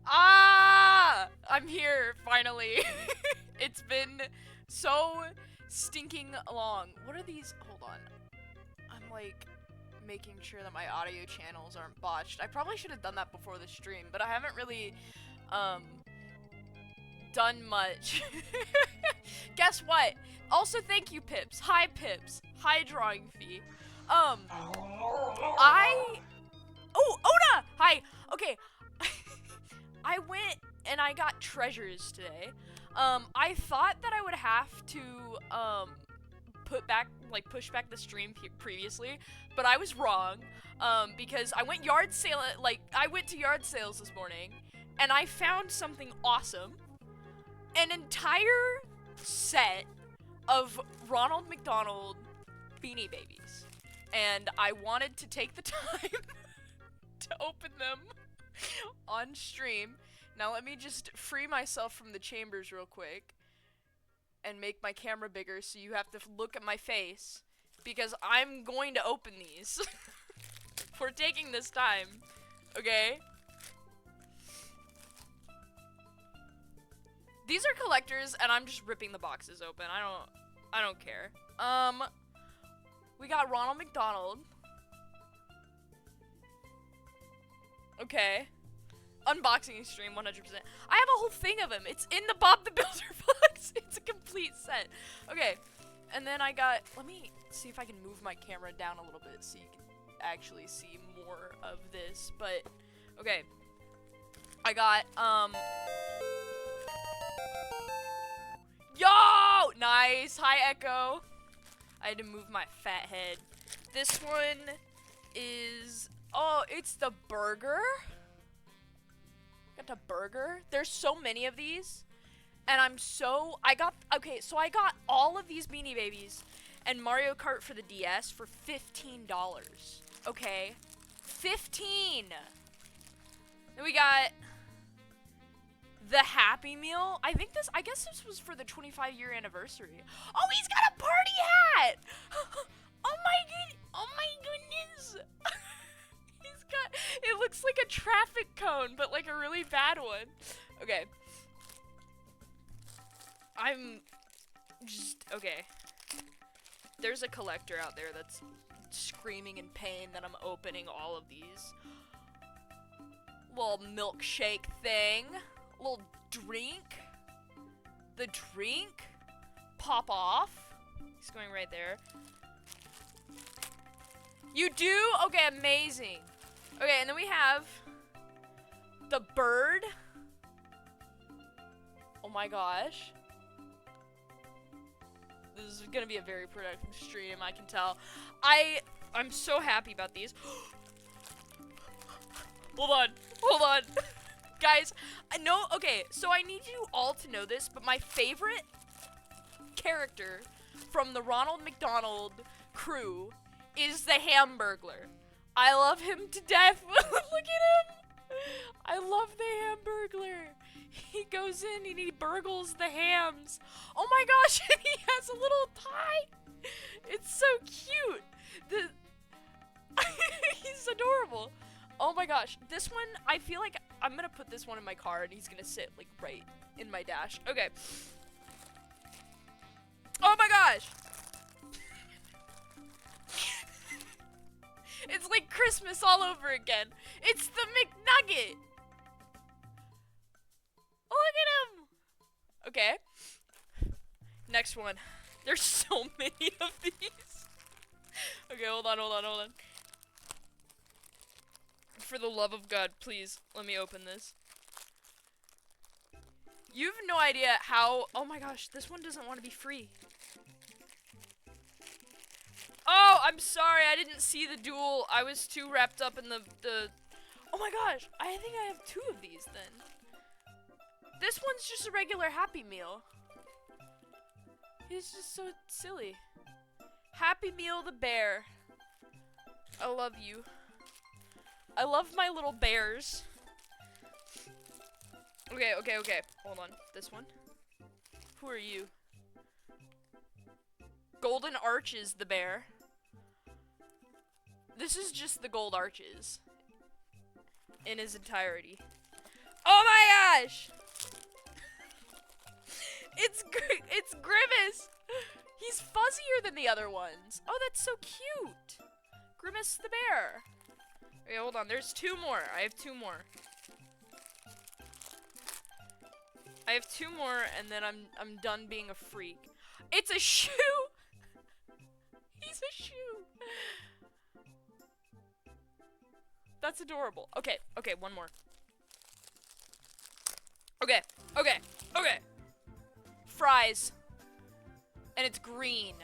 Ah! I'm here, finally. It's been so stinking long. What are these? Hold on. I'm like making sure that my audio channels aren't botched. I probably should have done that before the stream, but I haven't really um done much. Guess what? Also, thank you, Pips. Hi, Pips. Hi, drawing fee. I. Oh, Oda! Hi. Okay. I went and I got treasures today. I thought that I would have to, push back the stream previously, but I was wrong. Because I went I went to yard sales this morning, and I found something awesome. An entire set of Ronald McDonald Beanie Babies. And I wanted to take the time to open them on stream. Now let me just free myself from the chambers real quick and make my camera bigger so you have to look at my face, because I'm going to open these. We're taking this time, okay? These are collectors, and I'm just ripping the boxes open. I don't care. We got Ronald McDonald. Okay. Unboxing stream, 100%. I have a whole thing of him. It's in the Bob the Builder box. It's a complete set. Okay. And then I got, let me see if I can move my camera down a little bit so you can actually see more of this. But, okay. I got, yo! Nice. Hi, Echo. I had to move my fat head. This one is, oh, it's the burger. Got the burger. There's so many of these. And I got all of these Beanie Babies and Mario Kart for the DS for $15. Okay? 15! Then we got the Happy Meal. I guess this was for the 25-year anniversary. Oh, he's got a party hat! Oh my goodness! It looks like a traffic cone, but like a really bad one. Okay. Okay. There's a collector out there that's screaming in pain that I'm opening all of these. Little milkshake thing. Little drink. The drink. Pop off. He's going right there. You do? Okay, amazing. Okay, and then we have the bird. Oh my gosh. This is gonna be a very productive stream, I can tell. I'm so happy about these. Hold on. Guys, okay, so I need you all to know this, but my favorite character from the Ronald McDonald crew is the Hamburglar. I love him to death. Look at him. I love the Hamburglar. He goes in and he burgles the hams. Oh my gosh, and he has a little tie. It's so cute. He's adorable. Oh my gosh, this one, I feel like I'm gonna put this one in my car and he's gonna sit like right in my dash. Okay. Oh my gosh. It's like Christmas all over again. It's the McNugget. Oh, look at him. Okay. Next one. There's so many of these. Okay, hold on. For the love of God, please, let me open this. You have no idea how... Oh my gosh, this one doesn't want to be free. Oh, I'm sorry, I didn't see the duel. I was too wrapped up in the... Oh my gosh, I think I have 2 of these then. This one's just a regular Happy Meal. He's just so silly. Happy Meal the bear. I love you. I love my little bears. Okay. Hold on. This one. Who are you? Golden Arches the bear. This is just the gold arches in his entirety. Oh my gosh! It's Grimace! He's fuzzier than the other ones. Oh, that's so cute. Grimace the bear. Okay, hold on. There's two more. I have two more. I have two more, and then I'm done being a freak. It's a shoe! He's a shoe! That's adorable. Okay, okay, one more. Okay, okay, okay. Fries. And it's green.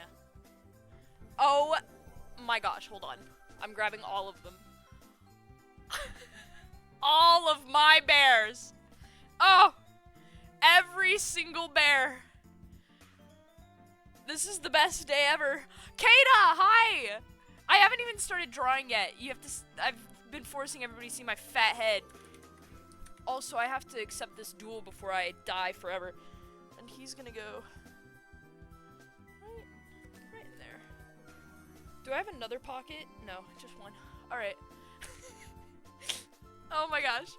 Oh my gosh, hold on. I'm grabbing all of them. All of my bears. Oh! Every single bear. This is the best day ever. Kata, hi! I haven't even started drawing yet. You have to. I've been forcing everybody to see my fat head. Also, I have to accept this duel before I die forever. And he's gonna go right in there. Do I have another pocket? No, just one. Alright. Oh my gosh.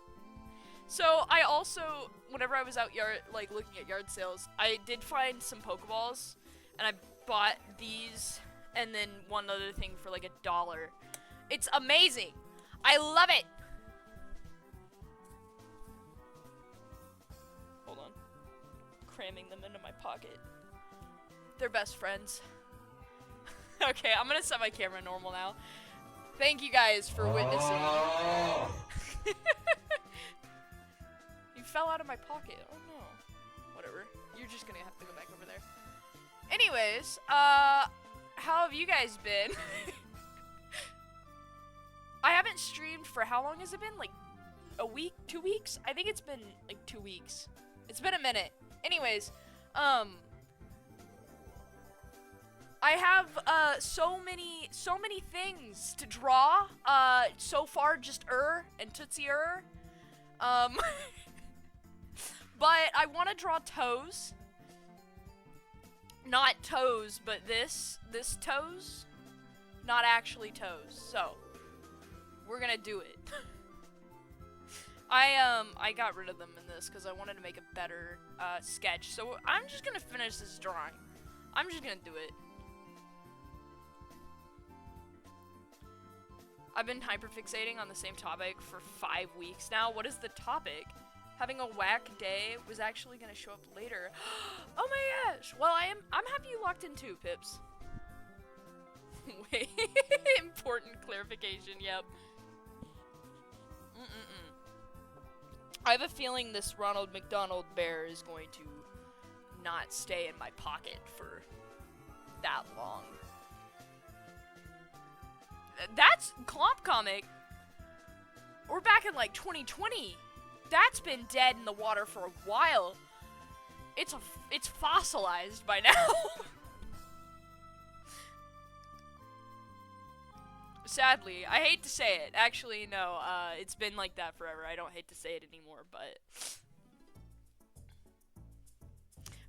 So, I also, whenever I was out looking at yard sales, I did find some Pokeballs, and I bought these, and then one other thing for like $1. It's amazing! I love it! Hold on. Cramming them into my pocket. They're best friends. Okay, I'm gonna set my camera normal now. Thank you guys for witnessing. You fell out of my pocket. Oh no. Whatever. You're just gonna have to go back over there. Anyways, how have you guys been? I haven't streamed for how long has it been? Like a week? 2 weeks? I think it's been like 2 weeks. It's been a minute. Anyways, I have so many things to draw. So far just and Tootsie. But I want to draw toes. Not toes, but this toes. Not actually toes. So, we're gonna do it. I got rid of them in this because I wanted to make a better sketch. So I'm just gonna finish this drawing. I'm just gonna do it. I've been hyperfixating on the same topic for 5 weeks now. What is the topic? Having a whack day was actually gonna show up later. Oh my gosh! Well, I'm happy you locked in too, Pips. Wait, important clarification. Yep. I have a feeling this Ronald McDonald bear is going to not stay in my pocket for that long. That's Clomp Comic. We're back in like 2020. That's been dead in the water for a while. It's fossilized by now. Sadly, I hate to say it. Actually, no. It's been like that forever. I don't hate to say it anymore, but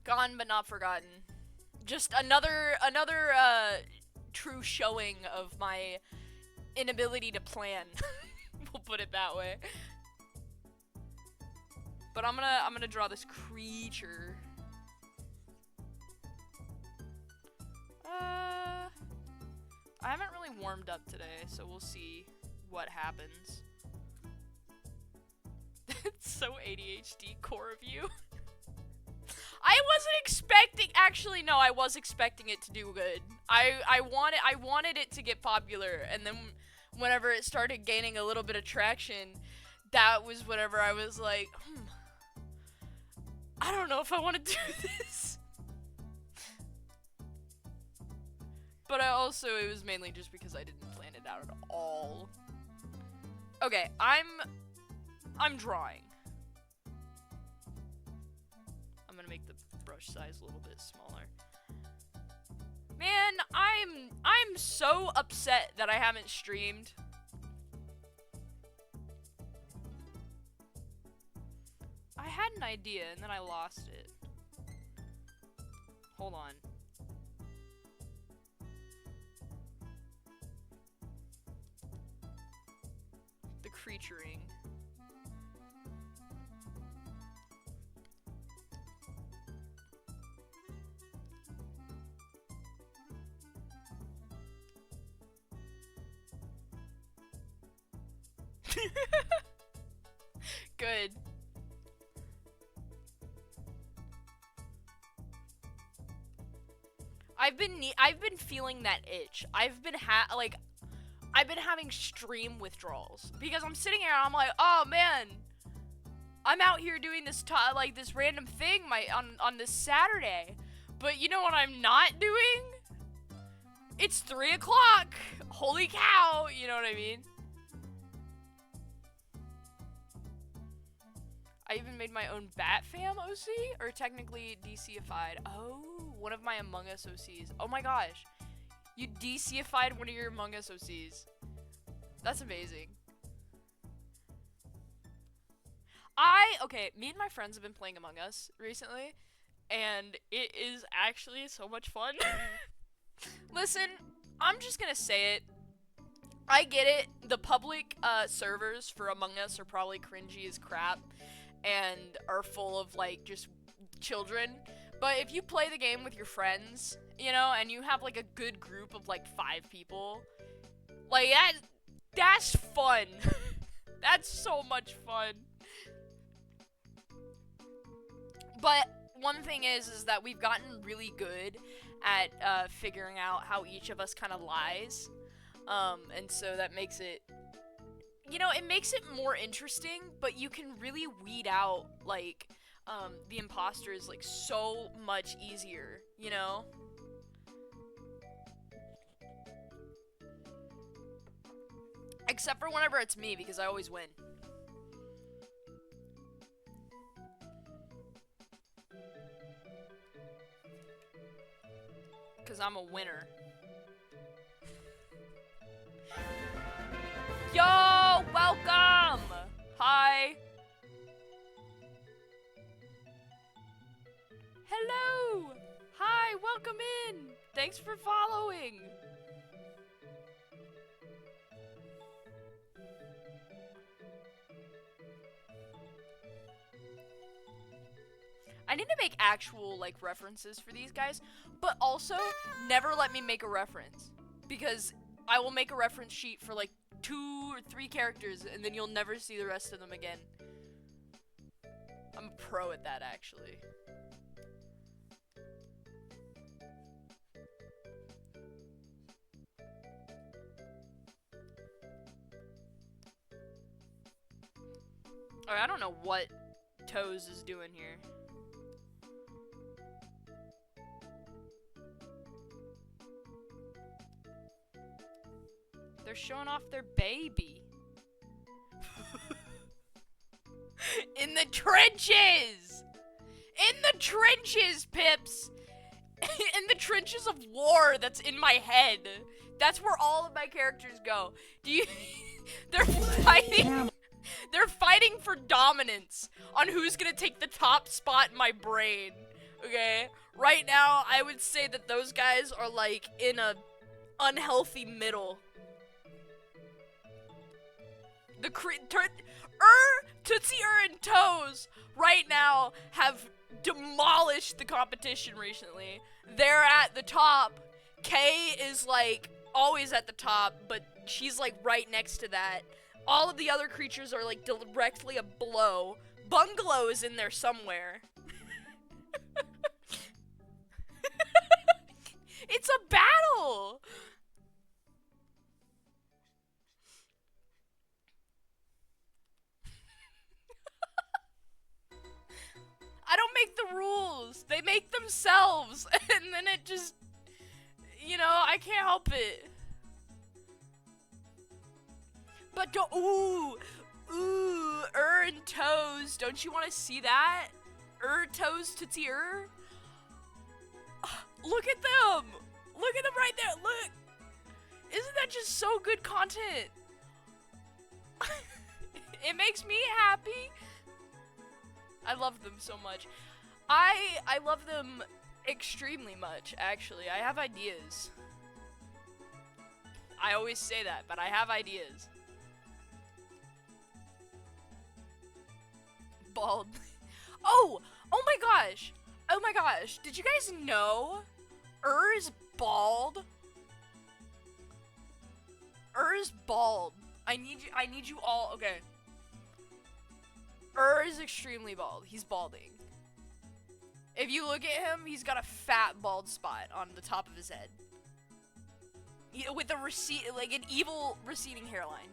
gone but not forgotten. Just another true showing of my inability to plan. We'll put it that way. But I'm gonna draw this creature. I haven't really warmed up today, so we'll see what happens. That's so ADHD core of you. I wasn't expecting. Actually, no, I was expecting it to do good. I wanted it to get popular, and then whenever it started gaining a little bit of traction, that was whenever I was like, I don't know if I want to do this. But it was mainly just because I didn't plan it out at all. Okay, I'm drawing. I'm gonna make the brush size a little bit smaller. Man, I'm so upset that I haven't streamed. I had an idea and then I lost it. Hold on. The creaturing. Good. I've been feeling that itch. I've been having stream withdrawals because I'm sitting here and I'm like, oh man, I'm out here doing this like this random thing on this Saturday, but you know what I'm not doing? It's 3 o'clock. Holy cow! You know what I mean? I even made my own Bat Fam OC, or technically DCified. Oh, one of my Among Us OCs. Oh my gosh. You DCified one of your Among Us OCs. That's amazing. Okay, me and my friends have been playing Among Us recently, and it is actually so much fun. Listen, I'm just gonna say it. I get it. The public servers for Among Us are probably cringy as crap and are full of, like, just children. But if you play the game with your friends, you know, and you have, like, a good group of, like, 5 people, like, that's fun. That's so much fun. But one thing is that we've gotten really good at figuring out how each of us kind of lies. And so that makes it, you know, it makes it more interesting, but you can really weed out, like, the imposters, like, so much easier, you know? Except for whenever it's me, because I always win. Because I'm a winner. Yo, welcome! Hi. Hello! Hi, welcome in! Thanks for following! I need to make actual, like, references for these guys, but also, never let me make a reference. Because I will make a reference sheet for, like, 2 or 3 characters, and then you'll never see the rest of them again. I'm a pro at that, actually. Alright, I don't know what Toes is doing here. They're showing off their baby. In the trenches! In the trenches, Pips! In the trenches of war that's in my head. That's where all of my characters go. Do you... They're fighting... They're fighting for dominance on who's gonna take the top spot in my brain. Okay? Right now, I would say that those guys are, like, in a unhealthy middle. The Tootsie, and Toes right now have demolished the competition recently. They're at the top. Kay is, like, always at the top, but she's, like, right next to that. All of the other creatures are, like, directly below. Bungalow is in there somewhere. It's a battle! I don't make the rules. They make themselves. And then it just, you know, I can't help it. But go, ooh, and Toes. Don't you want to see that? Toes, Tootsie, Look at them. Look at them right there. Look. Isn't that just so good content? It makes me happy. I love them so much. I love them extremely much, actually. I have ideas. I always say that, but I have ideas. Bald. Oh my gosh. Oh my gosh. Did you guys know is bald? Is bald. I need you all, okay. Is extremely bald. He's balding. If you look at him, he's got a fat bald spot on the top of his head. With a like an evil receding hairline.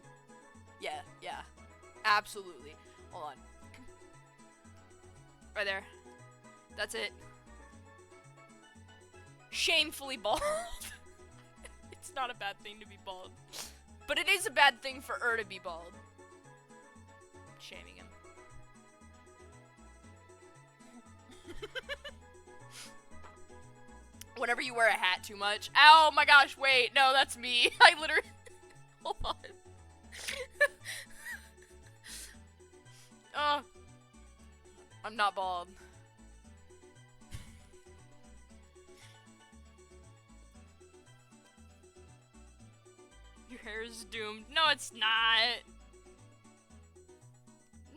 Yeah, yeah. Absolutely. Hold on. Right there. That's it. Shamefully bald. It's not a bad thing to be bald. But it is a bad thing for to be bald. Shaming him. Whenever you wear a hat too much. Oh my gosh, wait. No, that's me. I literally... Hold on. Oh. I'm not bald. Your hair is doomed. No, it's not.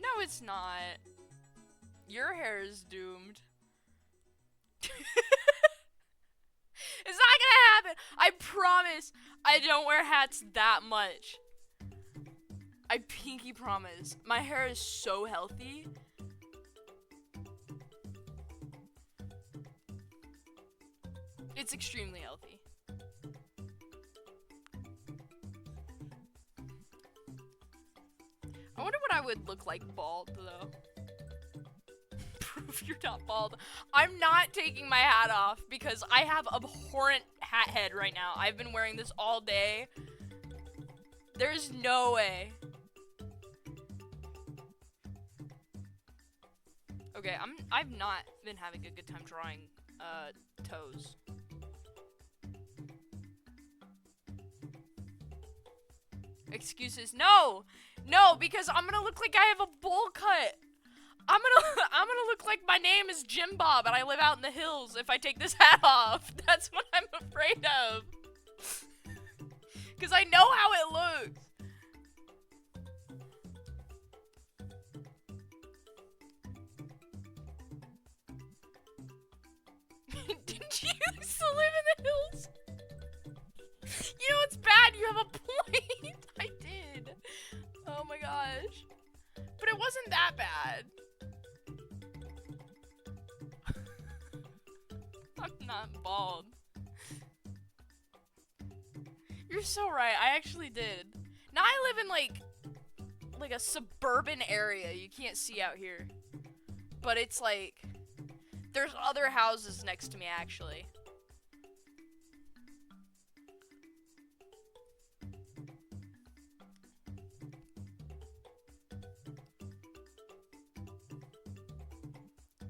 No, it's not. Your hair is doomed. It's not gonna happen. I promise I don't wear hats that much. I pinky promise. My hair is so healthy. It's extremely healthy. I wonder what I would look like bald, though. Prove you're not bald. I'm not taking my hat off because I have abhorrent hat head right now. I've been wearing this all day. There's no way. Okay, I've not been having a good time drawing toes. Excuses. No! No, because I'm gonna look like I have a bowl cut. I'm gonna look like my name is Jim Bob and I live out in the hills if I take this hat off. That's what I'm afraid of. Cause I know how it looks. Didn't you used to live in the hills? You know what's bad? You have a point. I did. Oh my gosh. But it wasn't that bad. I'm not bald. You're so right. I actually did. Now I live in like a suburban area. You can't see out here. But it's like there's other houses next to me actually.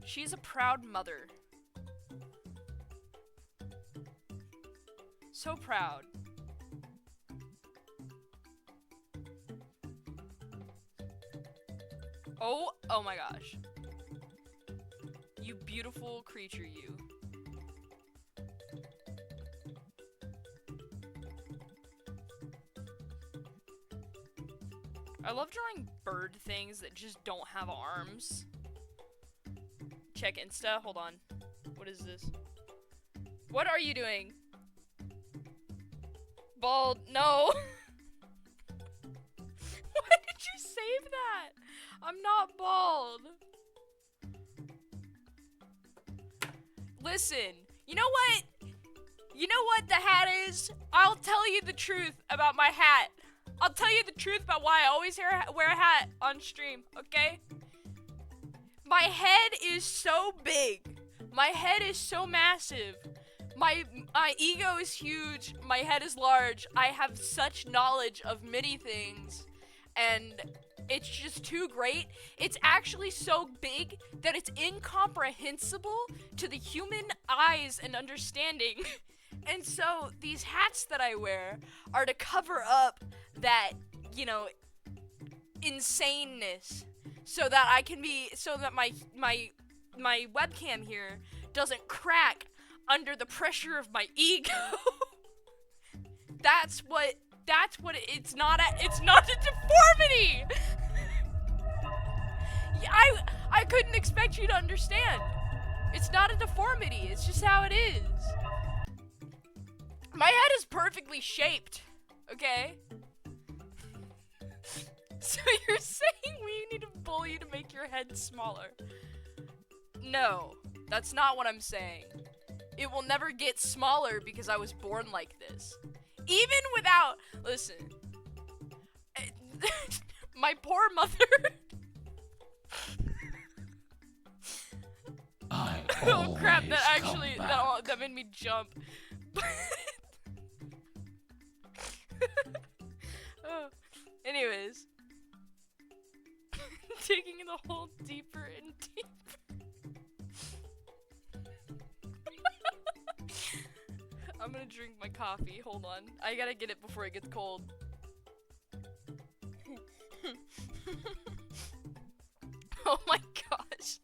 She's a proud mother. So proud. Oh my gosh. You beautiful creature, you. I love drawing bird things that just don't have arms. Check Insta. Hold on. What is this? What are you doing? Bald. No. Why did you save that? I'm not bald. Listen. You know what? You know what the hat is? I'll tell you the truth about my hat. I'll tell you the truth about why I always wear a hat on stream, okay? My head is so big. My head is so massive. My ego is huge. My head is large. I have such knowledge of many things. And it's just too great. It's actually so big that it's incomprehensible to the human eyes and understanding. And so these hats that I wear are to cover up that, you know, insaneness. So that I can be, so that my webcam here doesn't crack under the pressure of my ego. That's what it's not a deformity. I couldn't expect you to understand. It's not a deformity. It's just how it is. My head is perfectly shaped. Okay? So you're saying we need to bully you to make your head smaller? No, that's not what I'm saying. It will never get smaller because I was born like this. Even without, listen, my poor mother. Oh crap! That actually that made me jump. Oh. Anyways, digging the hole deeper and deeper. I'm gonna drink my coffee. Hold on. I gotta get it before it gets cold. Oh my gosh.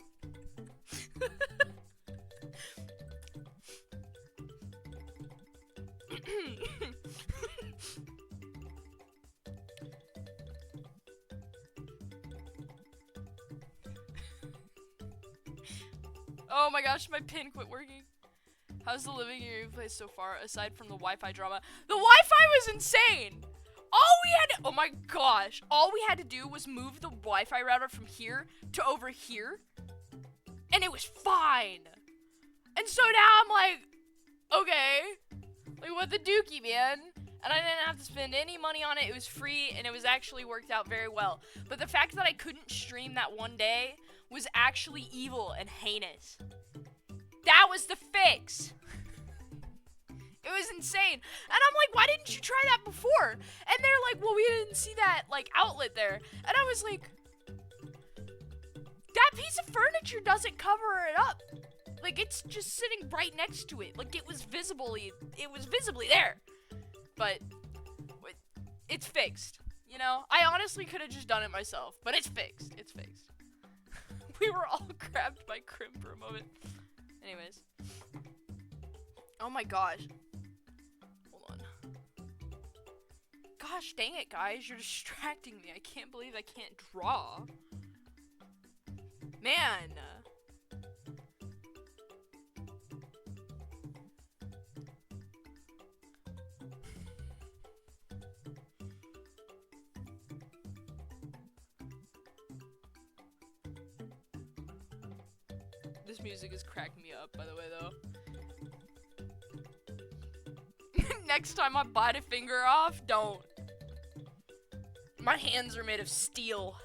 Oh my gosh, my pin quit working. How's the living in your place so far, aside from the Wi-Fi drama? The Wi-Fi was insane! Oh my gosh, all we had to do was move the Wi-Fi router from here to over here, and it was fine. And so now I'm like, okay, like what the dookie, man? And I didn't have to spend any money on it. It was free, and it was actually worked out very well. But the fact that I couldn't stream that one day was actually evil and heinous. That was the fix. It was insane. And I'm like, why didn't you try that before? And they're like, well, we didn't see that, like, outlet there. And I was like, that piece of furniture doesn't cover it up. Like, it's just sitting right next to it. Like, it was visibly there. But it's fixed, you know? I honestly could have just done it myself, but it's fixed. It's fixed. We were all grabbed by Crim for a moment. Anyways. Oh my gosh. Hold on. Gosh dang it, guys. You're distracting me. I can't believe I can't draw. Man. This music is cracking me up, by the way, though. Next time I bite a finger off, don't. My hands are made of steel.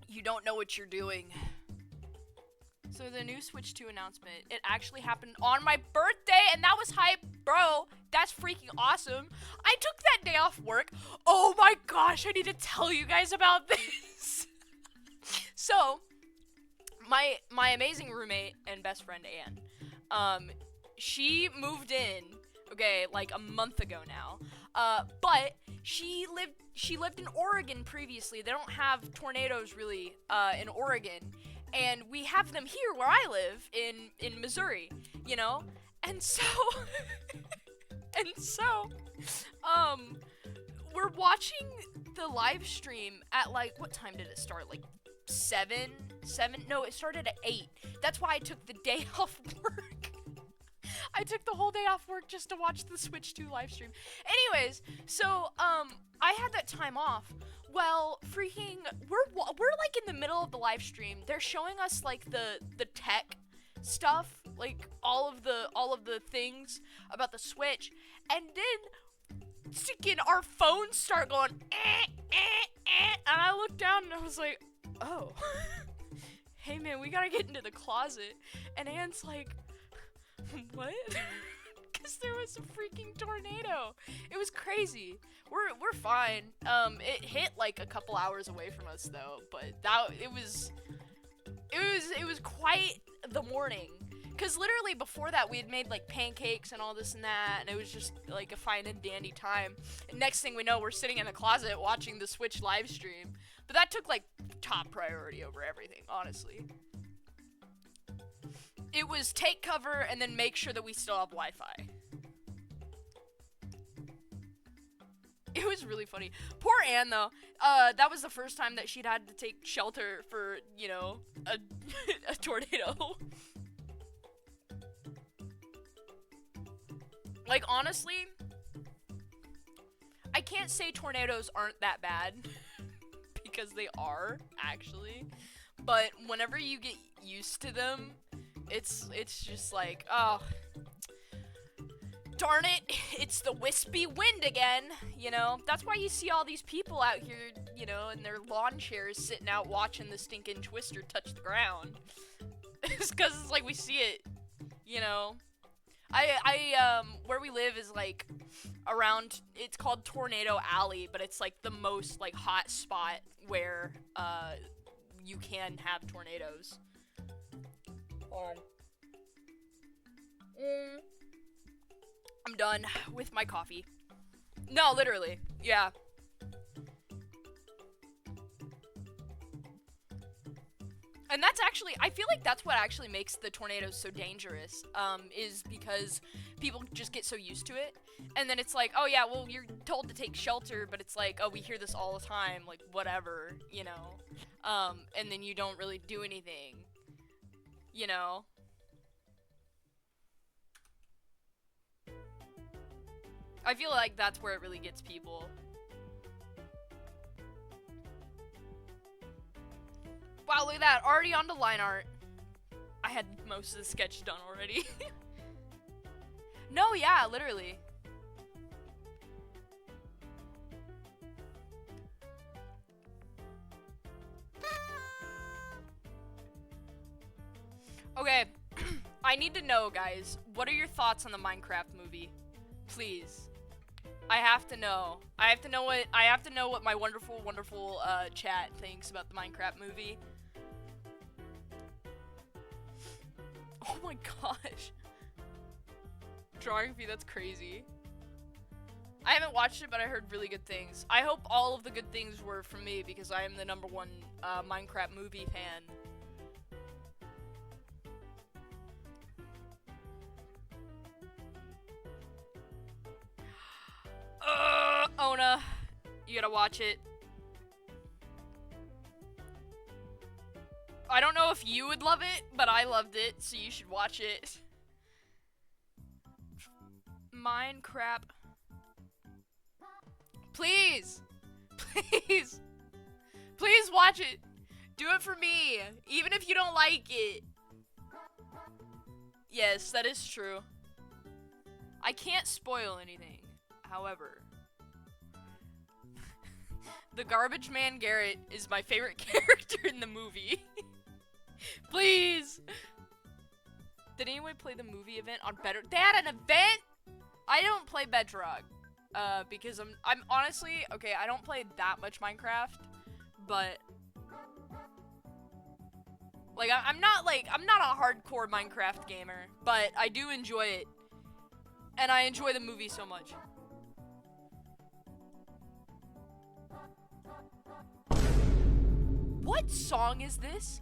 You don't know what you're doing. So the new Switch 2 announcement, it actually happened on my birthday, and that was hype, bro. That's freaking awesome. I took that day off work. Oh my gosh, I need to tell you guys about this. So, my amazing roommate and best friend, Anne, she moved in, okay, like a month ago now, but she lived in Oregon previously. They don't have tornadoes really, in Oregon, and we have them here where I live, in Missouri, you know, and so, we're watching the live stream at, like, what time did it start, like, 7? No, it started at 8. That's why I took the day off work. I took the whole day off work just to watch the Switch 2 live stream. Anyways, so, I had that time off. Well, freaking, we're like in the middle of the live stream. They're showing us, like, the tech stuff, like, all of the things about the Switch, and then freaking our phones start going, and I looked down and I was like, oh, hey man, we gotta get into the closet. And Anne's like, what? Because there was a freaking tornado. It was crazy. We're fine. It hit like a couple hours away from us though, but it was quite the morning. Cause literally before that we had made like pancakes and all this and that, and it was just like a fine and dandy time. And next thing we know, we're sitting in the closet watching the Switch live stream. But that took like top priority over everything, honestly. It was take cover and then make sure that we still have Wi-Fi. It was really funny. Poor Anne though. That was the first time that she'd had to take shelter for, you know, a tornado. Like, honestly, can't say tornadoes aren't that bad, because they are, actually. But whenever you get used to them, it's just like, oh, darn it, it's the wispy wind again, you know? That's why you see all these people out here, you know, in their lawn chairs sitting out watching the stinking twister touch the ground. It's because it's like we see it, you know? Where we live is like around, it's called Tornado Alley, but it's like the most like hot spot where, you can have tornadoes. I'm done with my coffee. No, literally. Yeah. And that's actually, I feel like that's what actually makes the tornadoes so dangerous, is because people just get so used to it. And then it's like, oh yeah, well, you're told to take shelter, but it's like, oh, we hear this all the time, like, whatever, you know? And then you don't really do anything, you know? I feel like that's where it really gets people. Wow, look at that. Already on to line art. I had most of the sketch done already. No, yeah, literally. Okay, I need to know, guys, what are your thoughts on the Minecraft movie? Please. I have to know. I have to know what my wonderful, wonderful chat thinks about the Minecraft movie. Oh my gosh. Drawing that's crazy. I haven't watched it, but I heard really good things. I hope all of the good things were from me, because I am the #1 Minecraft movie fan. Ona, you gotta watch it. I don't know if you would love it, but I loved it, so you should watch it. Minecraft. Please! Please! Please watch it! Do it for me, even if you don't like it. Yes, that is true. I can't spoil anything, however. The Garbage Man Garrett is my favorite character in the movie. Please! Did anyone play the movie event on Bedrock? They had an event? I don't play Bedrock. Because I'm honestly, okay, I don't play that much Minecraft, but like, I'm not a hardcore Minecraft gamer, but I do enjoy it, and I enjoy the movie so much. What song is this?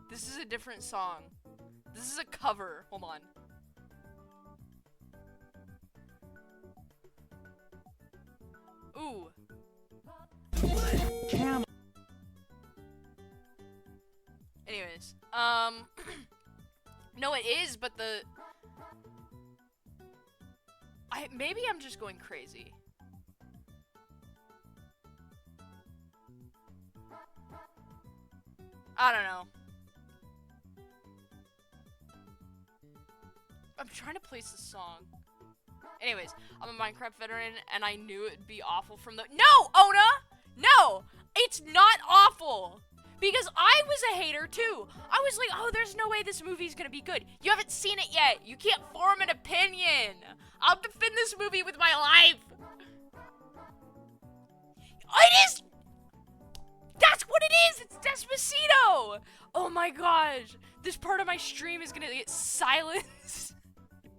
This is a different song. This is a cover. Hold on. Ooh. Anyways, no, it is, but maybe I'm just going crazy. I don't know. I'm trying to place the song. Anyways, I'm a Minecraft veteran, and I knew it'd be awful from the— No, Ona! No! It's not awful! Because I was a hater, too. I was like, oh, there's no way this movie's gonna be good. You haven't seen it yet. You can't form an opinion. I'll defend this movie with my life. It is! That's what it is! It's Despacito! Oh my gosh. This part of my stream is gonna get silenced.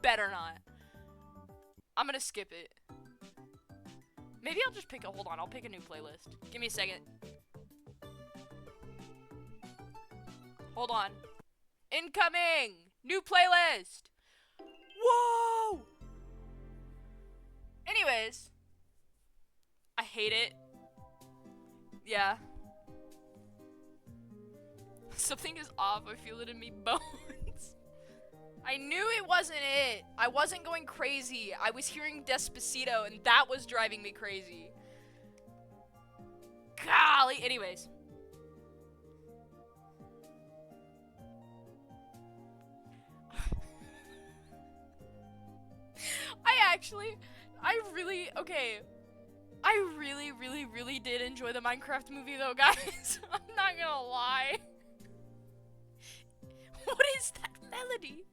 Better not. I'm gonna skip it. Maybe I'll just pick a— hold on, I'll pick a new playlist. Give me a second. Hold on. Incoming! New playlist! Whoa! Anyways. I hate it. Yeah. Something is off. I feel it in me bones. I knew it wasn't it. I wasn't going crazy. I was hearing Despacito, and that was driving me crazy. Golly. Anyways. I really did enjoy the Minecraft movie though, guys. I'm not gonna lie. What is that melody?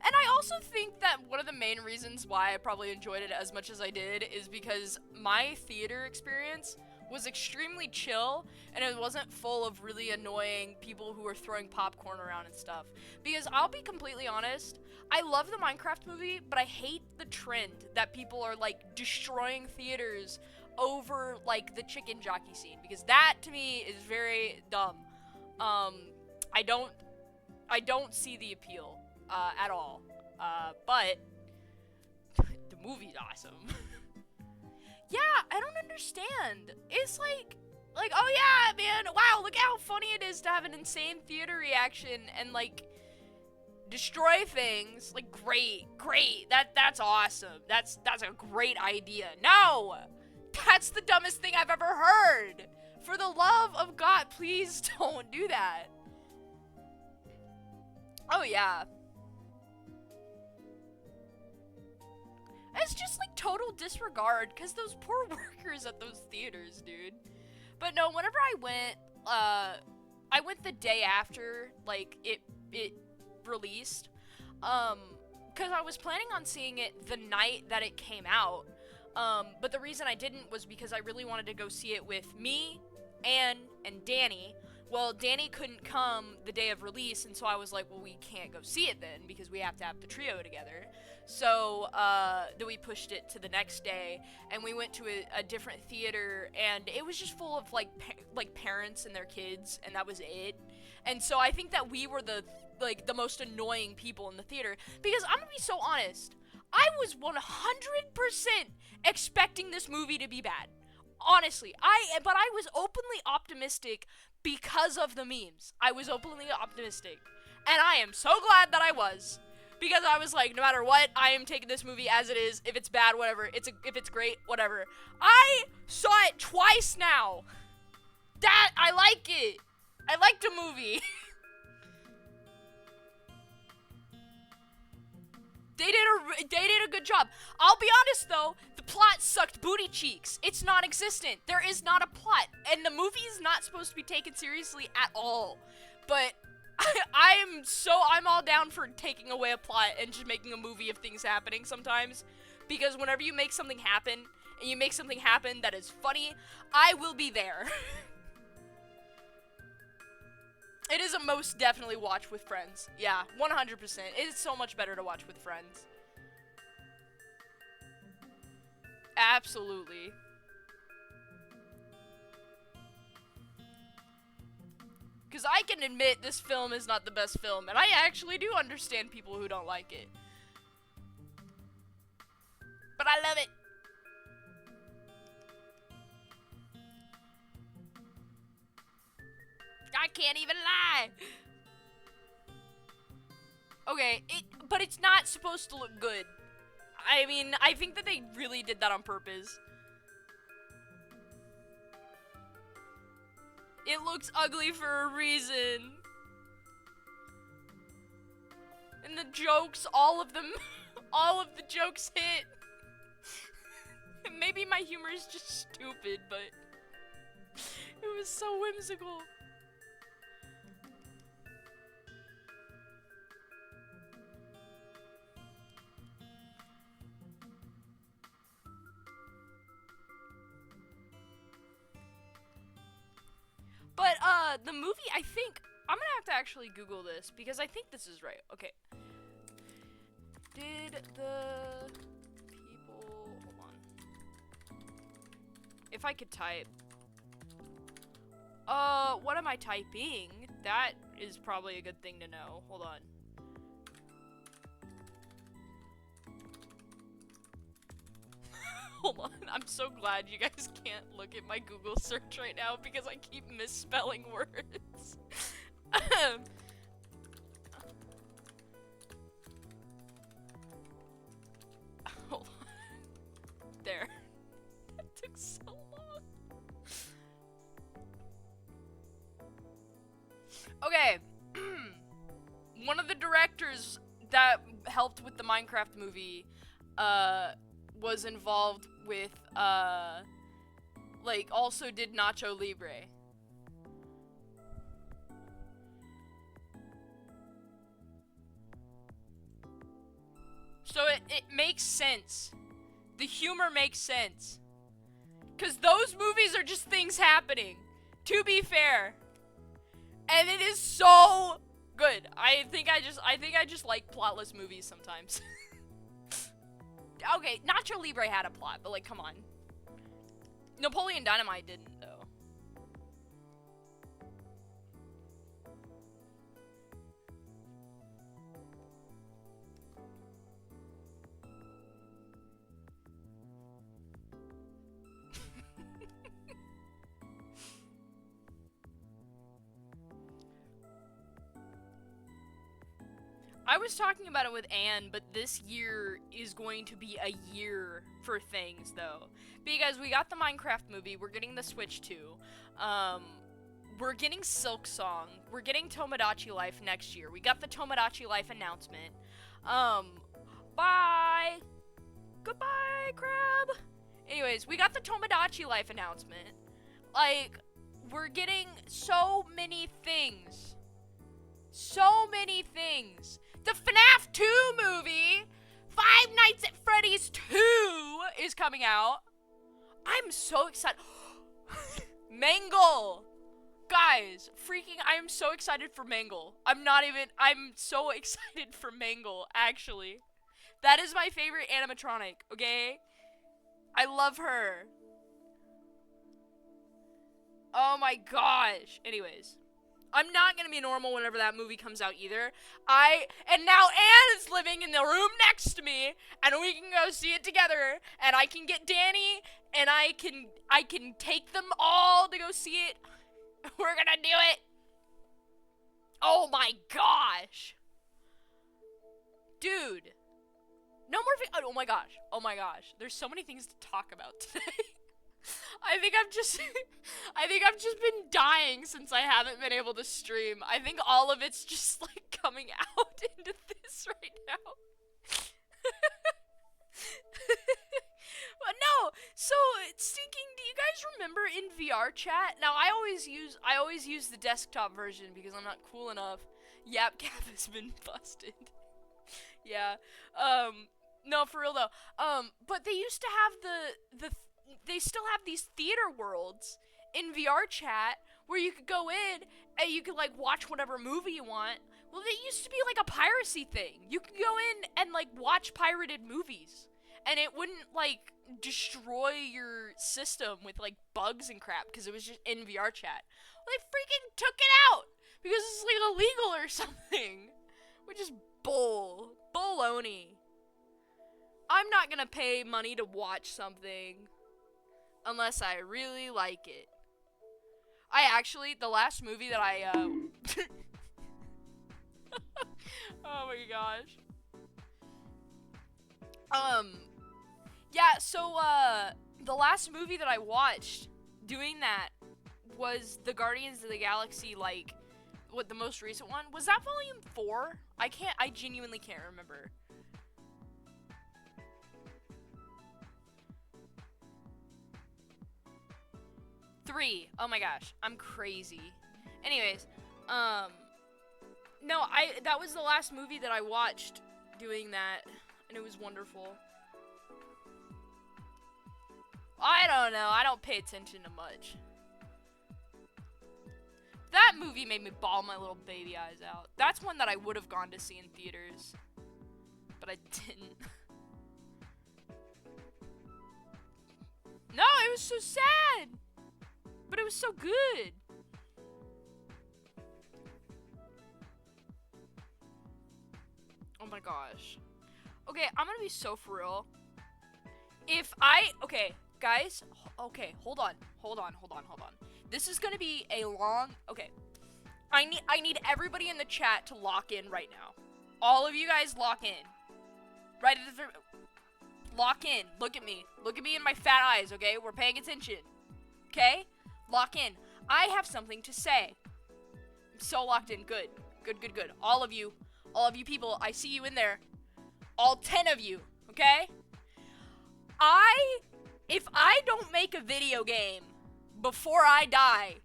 And I also think that one of the main reasons why I probably enjoyed it as much as I did is because my theater experience was extremely chill, and it wasn't full of really annoying people who were throwing popcorn around and stuff. Because I'll be completely honest, I love the Minecraft movie, but I hate the trend that people are, like, destroying theaters over, like, the chicken jockey scene. Because that, to me, is very dumb. I don't see the appeal, at all. But the movie's awesome. Yeah, I don't understand. It's like, oh yeah, man, wow, look how funny it is to have an insane theater reaction and, like, destroy things. Like, great, that's awesome. That's a great idea. No! That's the dumbest thing I've ever heard! For the love of God, please don't do that. Oh, yeah. It's just, like, total disregard, because those poor workers at those theaters, dude. But no, whenever I went the day after, like, it released, because I was planning on seeing it the night that it came out, but the reason I didn't was because I really wanted to go see it with me, Anne, and Danny. Well, Danny couldn't come the day of release, and so I was like, well, we can't go see it then, because we have to have the trio together. So, then we pushed it to the next day, and we went to a different theater, and it was just full of, like, parents and their kids, and that was it. And so I think that we were the most annoying people in the theater, because I'm gonna be so honest, I was 100% expecting this movie to be bad. Honestly, but I was openly optimistic because of the memes. I was openly optimistic, and I am so glad that I was. Because I was like, no matter what, I am taking this movie as it is. If it's bad, whatever. If it's great, whatever. I saw it twice now. I like it. I liked the movie. They did a good job. I'll be honest though, the plot sucked booty cheeks. It's non-existent. There is not a plot, and the movie is not supposed to be taken seriously at all. But I'm all down for taking away a plot and just making a movie of things happening sometimes. Because whenever you make something happen, and you make something happen that is funny, I will be there. It is a most definitely watch with friends. Yeah, 100%. It is so much better to watch with friends. Absolutely. Because I can admit this film is not the best film, and I actually do understand people who don't like it. But I love it. I can't even lie. Okay, but it's not supposed to look good. I mean, I think that they really did that on purpose. It looks ugly for a reason. And the jokes, all of them, all of the jokes hit. Maybe my humor is just stupid, but it was so whimsical. But, the movie, I think, I'm gonna have to actually Google this, because I think this is right. Okay. Did the people, hold on. If I could type. What am I typing? That is probably a good thing to know. Hold on. Hold on, I'm so glad you guys can't look at my Google search right now because I keep misspelling words. Hold on. There. That took so long. Okay. One of the directors that helped with the Minecraft movie, was involved with, like, also did Nacho Libre. So it makes sense. The humor makes sense. 'Cause those movies are just things happening. To be fair. And it is so good. I think I just like plotless movies sometimes. Okay, Nacho Libre had a plot, but like, come on. Napoleon Dynamite didn't, though. I was talking about it with Anne, but this year is going to be a year for things, though. Because we got the Minecraft movie, we're getting the Switch 2, we're getting Silk Song, we're getting Tomodachi Life next year. We got the Tomodachi Life announcement. Bye! Goodbye, crab! Anyways, we got the Tomodachi Life announcement. Like, we're getting so many things. So many things. The FNAF 2 movie, Five Nights at Freddy's 2 is coming out. I'm so excited. Mangle! Guys, freaking, I am so excited for Mangle. I'm so excited for Mangle, actually. That is my favorite animatronic, okay? I love her. Oh my gosh. Anyways. I'm not gonna be normal whenever that movie comes out either. And now Anne is living in the room next to me, and we can go see it together, and I can get Danny, and I can take them all to go see it. We're gonna do it. Oh my gosh. Dude. No more oh my gosh. Oh my gosh. There's so many things to talk about today. I think I've just been dying since I haven't been able to stream. I think all of it's just like coming out into this right now. But no, so Stinking, do you guys remember in VR chat? Now I always use the desktop version because I'm not cool enough. YapCap has been busted. Yeah. No, for real though. But they used to have they still have these theater worlds in VR chat where you could go in and you could like watch whatever movie you want. Well, it used to be like a piracy thing. You could go in and like watch pirated movies and it wouldn't like destroy your system with like bugs and crap because it was just in VR chat. Well, they freaking took it out because it's like illegal or something, which is baloney. I'm not gonna pay money to watch something unless I really like it. The last movie that I, oh my gosh. Yeah, so, the last movie that I watched doing that was the Guardians of the Galaxy, like, the most recent one? Was that Volume 4? I genuinely can't remember. Three. Oh my gosh, I'm crazy. Anyways, no, that was the last movie that I watched doing that, and it was wonderful. I don't know, I don't pay attention to much. That movie made me bawl my little baby eyes out. That's one that I would have gone to see in theaters, but I didn't. No, it was so sad. But it was so good. Oh my gosh. Okay, I'm gonna be so for real. Okay, guys, okay, hold on. This is gonna be a long, okay. I need everybody in the chat to lock in right now. All of you guys lock in. Right at the, lock in. Look at me. Look at me in my fat eyes, okay? We're paying attention. Okay? Lock in. I have something to say. I'm so locked in. Good. Good. All of you people, I see you in there. All 10 of you, okay? If I don't make a video game before I die,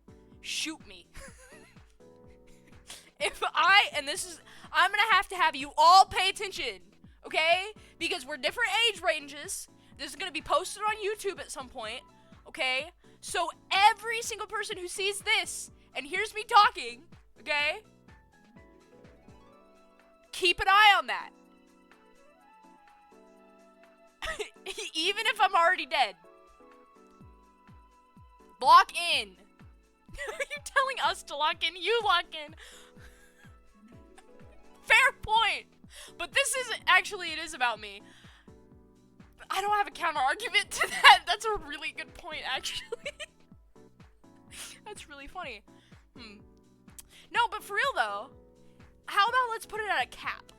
shoot me. I'm gonna have you all pay attention, okay? Because we're different age ranges. This is gonna be posted on YouTube at some point, okay? So every single person who sees this and hears me talking, okay? Keep an eye on that. Even if I'm already dead. Lock in. Are you telling us to lock in? You lock in. Fair point. But this isn't, actually it is about me. I don't have a counter argument to that. That's a really good point, actually. That's really funny. No, but for real though, how about let's put it at a cap?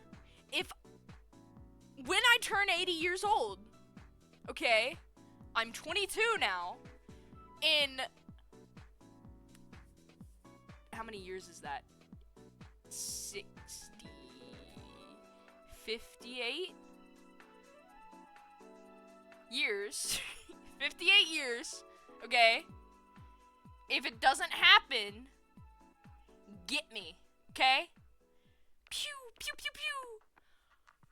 When I turn 80 years old, okay, I'm 22 now, in, how many years is that? 60, 58 years, 58 years, okay? If it doesn't happen, get me, okay? Pew, pew, pew, pew.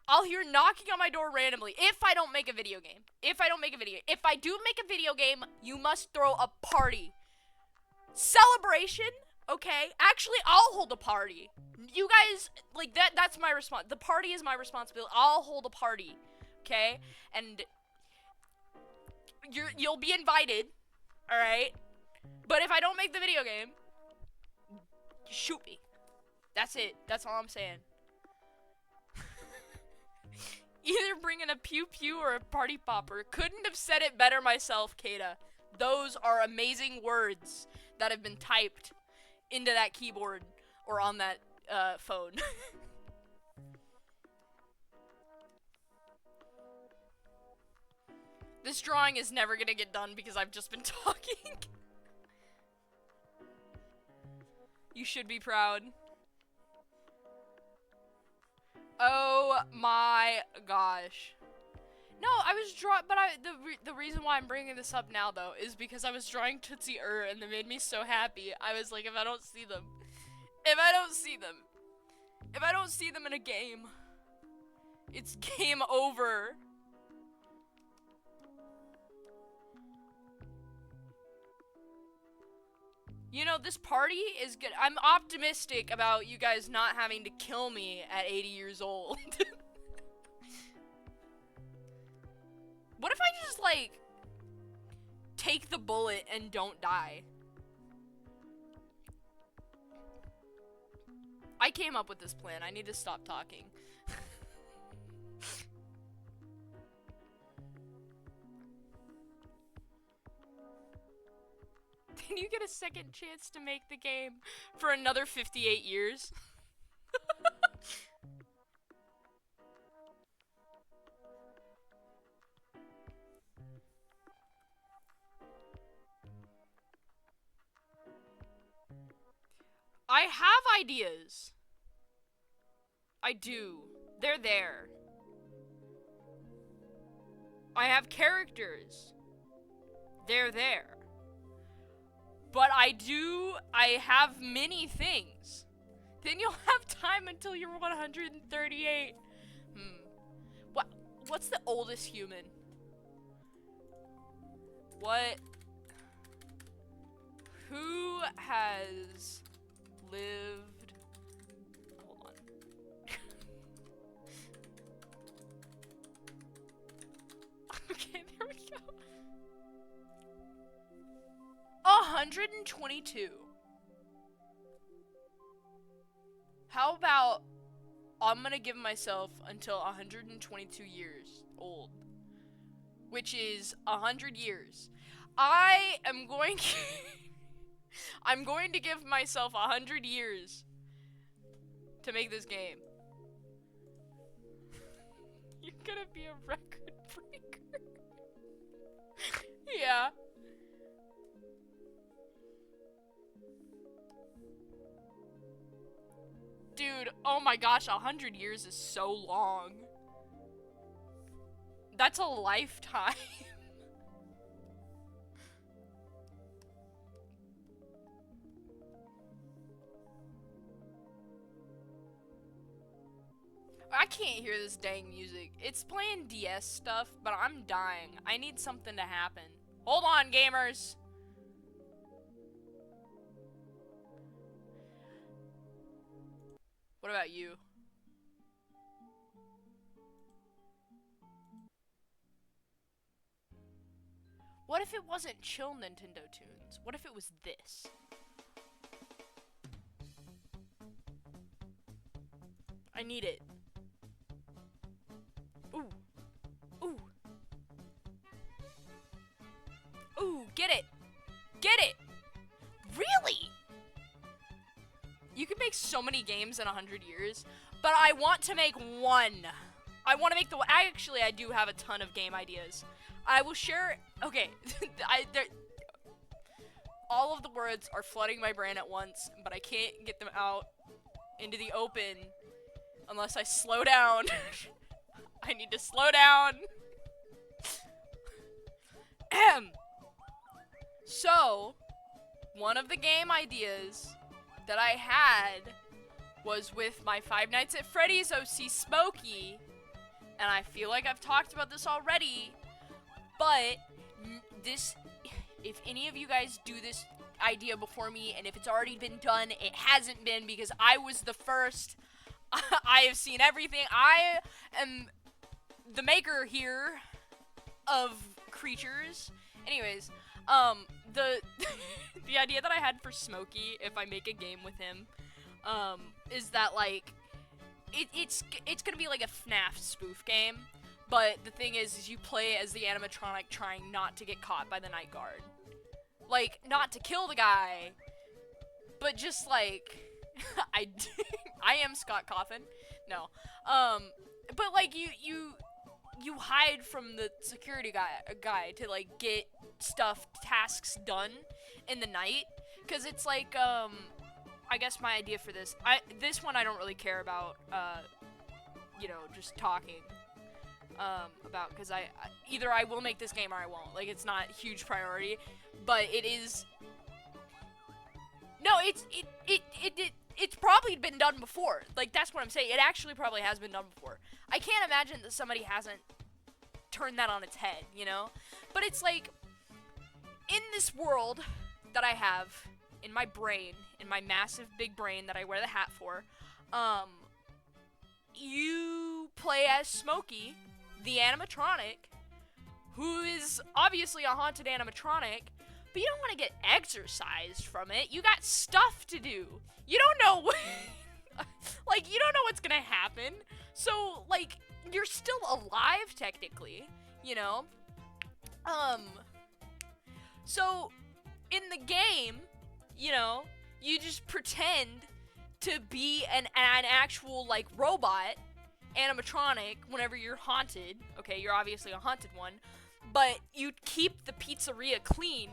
I'll hear knocking on my door randomly if I don't make a video game. If I do make a video game, you must throw a party. Celebration, okay? Actually, I'll hold a party. You guys, like, that's my response. The party is my responsibility. I'll hold a party, okay? And you'll be invited, alright? But if I don't make the video game, shoot me. That's it. That's all I'm saying. Either bring in a pew-pew or a party popper. Couldn't have said it better myself, Kata. Those are amazing words that have been typed into that keyboard or on that phone. This drawing is never gonna get done because I've just been talking. You should be proud. Oh my gosh. No, I was but the reason why I'm bringing this up now though is because I was drawing Tootsie and it made me so happy. I was like, if I don't see them in a game, it's game over. You know, this party is good. I'm optimistic about you guys not having to kill me at 80 years old. What if I just, like, take the bullet and don't die? I came up with this plan. I need to stop talking. Can you get a second chance to make the game for another 58 years? I have ideas. I do. They're there. I have characters. They're there. But I have many things. Then you'll have time until you're 138. What's the oldest human? Who has lived? Hold on. Okay, there we go. 122. How about I'm gonna give myself until 122 years old. which is 100 years. I am going I'm going to give myself 100 years to make this game. You're gonna be a record breaker. Yeah. Dude, oh my gosh, 100 years is so long. That's a lifetime. I can't hear this dang music. It's playing DS stuff, but I'm dying. I need something to happen. Hold on, gamers. What about you? What if it wasn't chill Nintendo tunes? What if it was this? I need it. Ooh. Ooh. Ooh, get it. Get it. Really? You can make so many games in 100 years, but I want to make one. I want to make I do have a ton of game ideas. I will share. Okay, all of the words are flooding my brain at once, but I can't get them out into the open unless I slow down. I need to slow down. So, one of the game ideas that I had was with my Five Nights at Freddy's OC Smokey, and I feel like I've talked about this already, but this, if any of you guys do this idea before me, and if it's already been done, it hasn't been because I was the first. I have seen everything. I am the maker here of creatures. Anyways, the the idea that I had for Smokey, if I make a game with him, is that like it's gonna be like a FNAF spoof game, but the thing is you play as the animatronic trying not to get caught by the night guard, like not to kill the guy, but just like I am Scott Coffin, no, but like you hide from the security guy to like get tasks done in the night, because it's like I guess my idea for this one I don't really care about you know, just talking about, because I either I will make this game or I won't. Like, it's not a huge priority, but it is. No, it's probably been done before. Like, that's what I'm saying. It actually probably has been done before. I can't imagine that somebody hasn't turned that on its head, you know? But it's like, in this world that I have in my brain, in my massive big brain that I wear the hat for, you play as Smokey, the animatronic, who is obviously a haunted animatronic, but you don't want to get exorcised from it. You got stuff to do. You don't know like, you don't know what's gonna happen. So, like, you're still alive, technically, you know? So, in the game, you know, you just pretend to be an actual, like, robot animatronic whenever you're haunted. Okay, you're obviously a haunted one, but you keep the pizzeria clean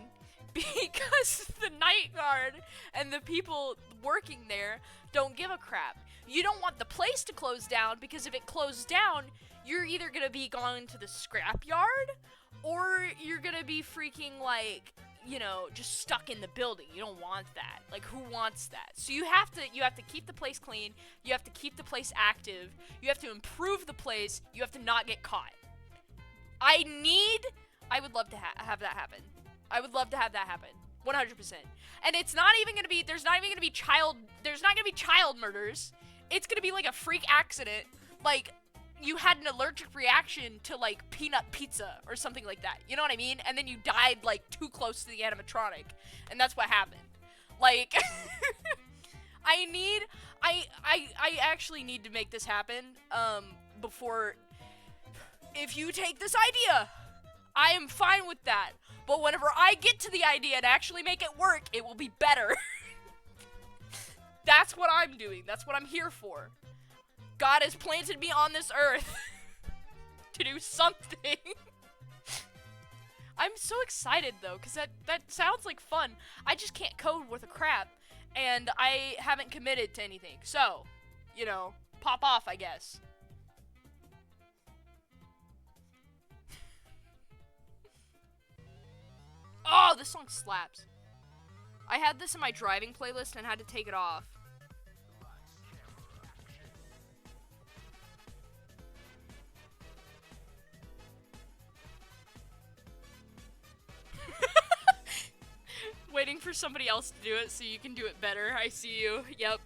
because the night guard and the people working there don't give a crap. You don't want the place to close down, because if it closes down, you're either gonna be gone to the scrapyard, or you're gonna be freaking, like, you know, just stuck in the building. You don't want that. Like, who wants that? So you have to keep the place clean. You have to keep the place active. You have to improve the place. You have to not get caught. I would love to have that happen. I would love to have that happen. 100%. And it's not even gonna be, there's not even gonna be child murders. It's gonna be like a freak accident. Like, you had an allergic reaction to, like, peanut pizza or something like that. You know what I mean? And then you died, like, too close to the animatronic. And that's what happened. Like, I actually need to make this happen, before, if you take this idea, I am fine with that. But whenever I get to the idea and actually make it work, it will be better. That's what I'm doing. That's what I'm here for. God has planted me on this earth to do something. I'm so excited though, because that sounds like fun. I just can't code worth a crap, and I haven't committed to anything. So, you know, pop off, I guess. Oh, this song slaps. I had this in my driving playlist and had to take it off. Waiting for somebody else to do it so you can do it better. I see you. Yep.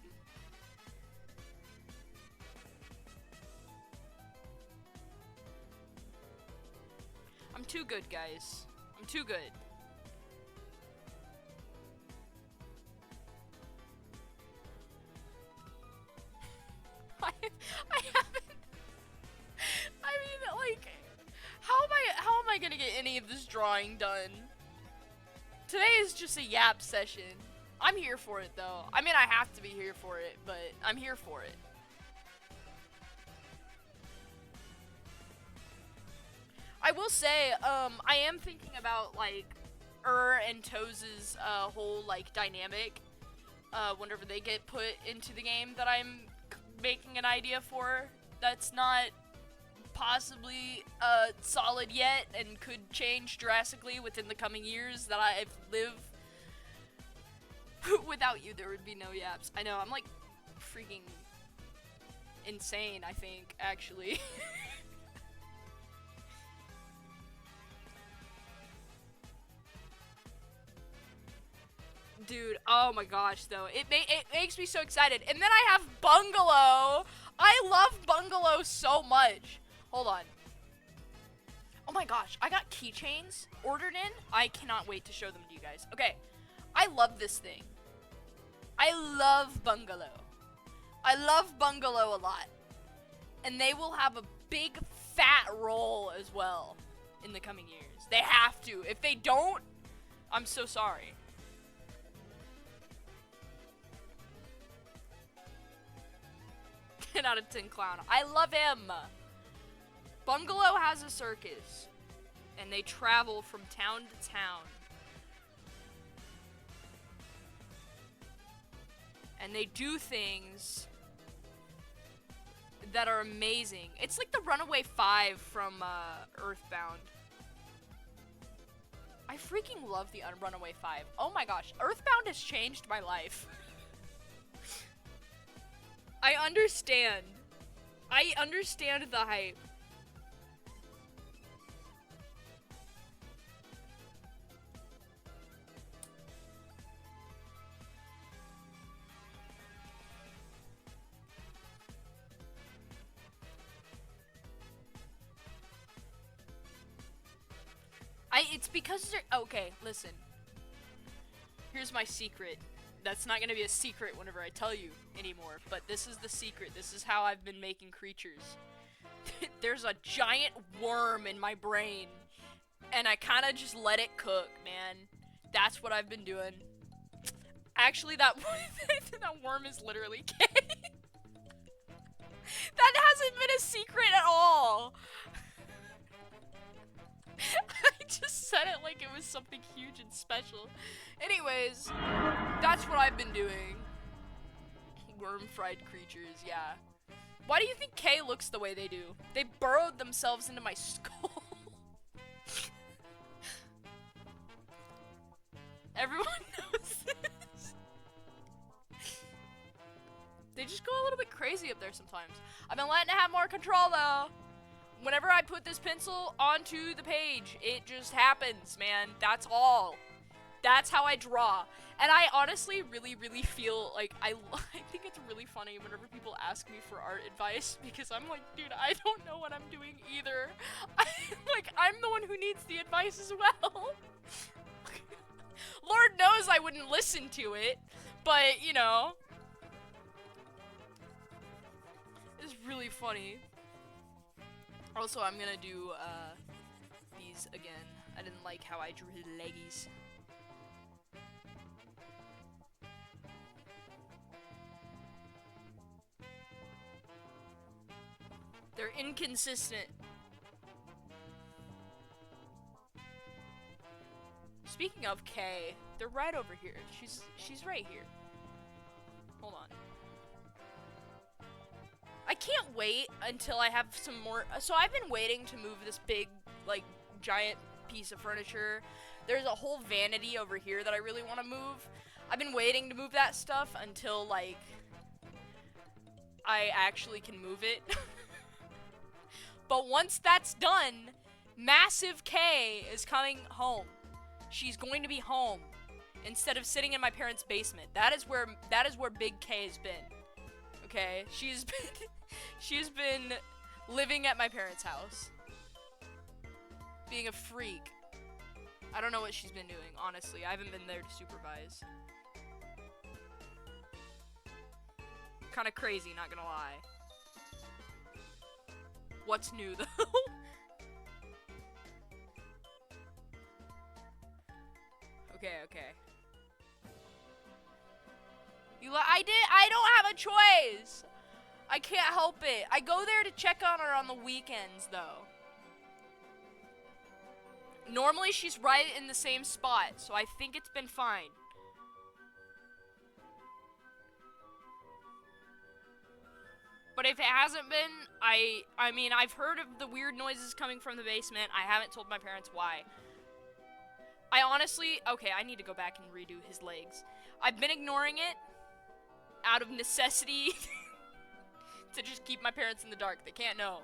I'm too good, guys. I'm too good. I haven't. I mean, like, how am I gonna get any of this drawing done? Today is just a yap session. I'm here for it though. I mean, I have to be here for it, but I'm here for it. I will say, I am thinking about like and Toes' whole like dynamic whenever they get put into the game that I'm making an idea for. That's not possibly solid yet and could change drastically within the coming years that I live. Without you, there would be no yaps. I know, I'm like freaking insane, I think, actually. Dude, oh my gosh, though. It makes me so excited. And then I have Bungalow. I love Bungalow so much. Hold on. Oh my gosh, I got keychains ordered in. I cannot wait to show them to you guys. Okay, I love this thing. I love Bungalow. I love Bungalow a lot. And they will have a big fat role as well in the coming years. They have to. If they don't, I'm so sorry. 10 out of 10 clown. I love him. Bungalow has a circus, and they travel from town to town. And they do things that are amazing. It's like the Runaway 5 from Earthbound. I freaking love the Runaway 5. Oh my gosh, Earthbound has changed my life. I understand. I understand the hype. It's because they're, okay, listen. Here's my secret. That's not gonna be a secret whenever I tell you anymore, but this is the secret. This is how I've been making creatures. There's a giant worm in my brain, and I kind of just let it cook, man. That's what I've been doing. Actually, that worm is literally gay. That hasn't been a secret at all. I just said it like it was something huge and special. Anyways, that's what I've been doing. Worm-fried creatures, yeah. Why do you think K looks the way they do? They burrowed themselves into my skull. Everyone knows this. They just go a little bit crazy up there sometimes. I've been letting it have more control, though. Whenever I put this pencil onto the page, it just happens, man. That's all. That's how I draw. And I honestly really, really feel like I think it's really funny whenever people ask me for art advice, because I'm like, dude, I don't know what I'm doing either. I'm the one who needs the advice as well. Lord knows I wouldn't listen to it, but, you know. It's really funny. Also, I'm gonna do, these leggies again. I didn't like how I drew his leggies. They're inconsistent. Speaking of Kay, they're right over here. She's right here. Hold on. I can't wait until I have some more. So I've been waiting to move this big, like, giant piece of furniture. There's a whole vanity over here that I really want to move. I've been waiting to move that stuff until, like, I actually can move it. But once that's done, Massive K is coming home. She's going to be home instead of sitting in my parents' basement. That is where Big K has been. Okay, she's been living at my parents' house, being a freak. I don't know what she's been doing, honestly. I haven't been there to supervise. Kind of crazy, not gonna lie. What's new, though? Okay. I don't have a choice. I can't help it. I go there to check on her on the weekends, though. Normally, she's right in the same spot, so I think it's been fine. But if it hasn't been, I mean, I've heard of the weird noises coming from the basement. I haven't told my parents why. I honestly, okay, I need to go back and redo his legs. I've been ignoring it out of necessity to just keep my parents in the dark. They can't know.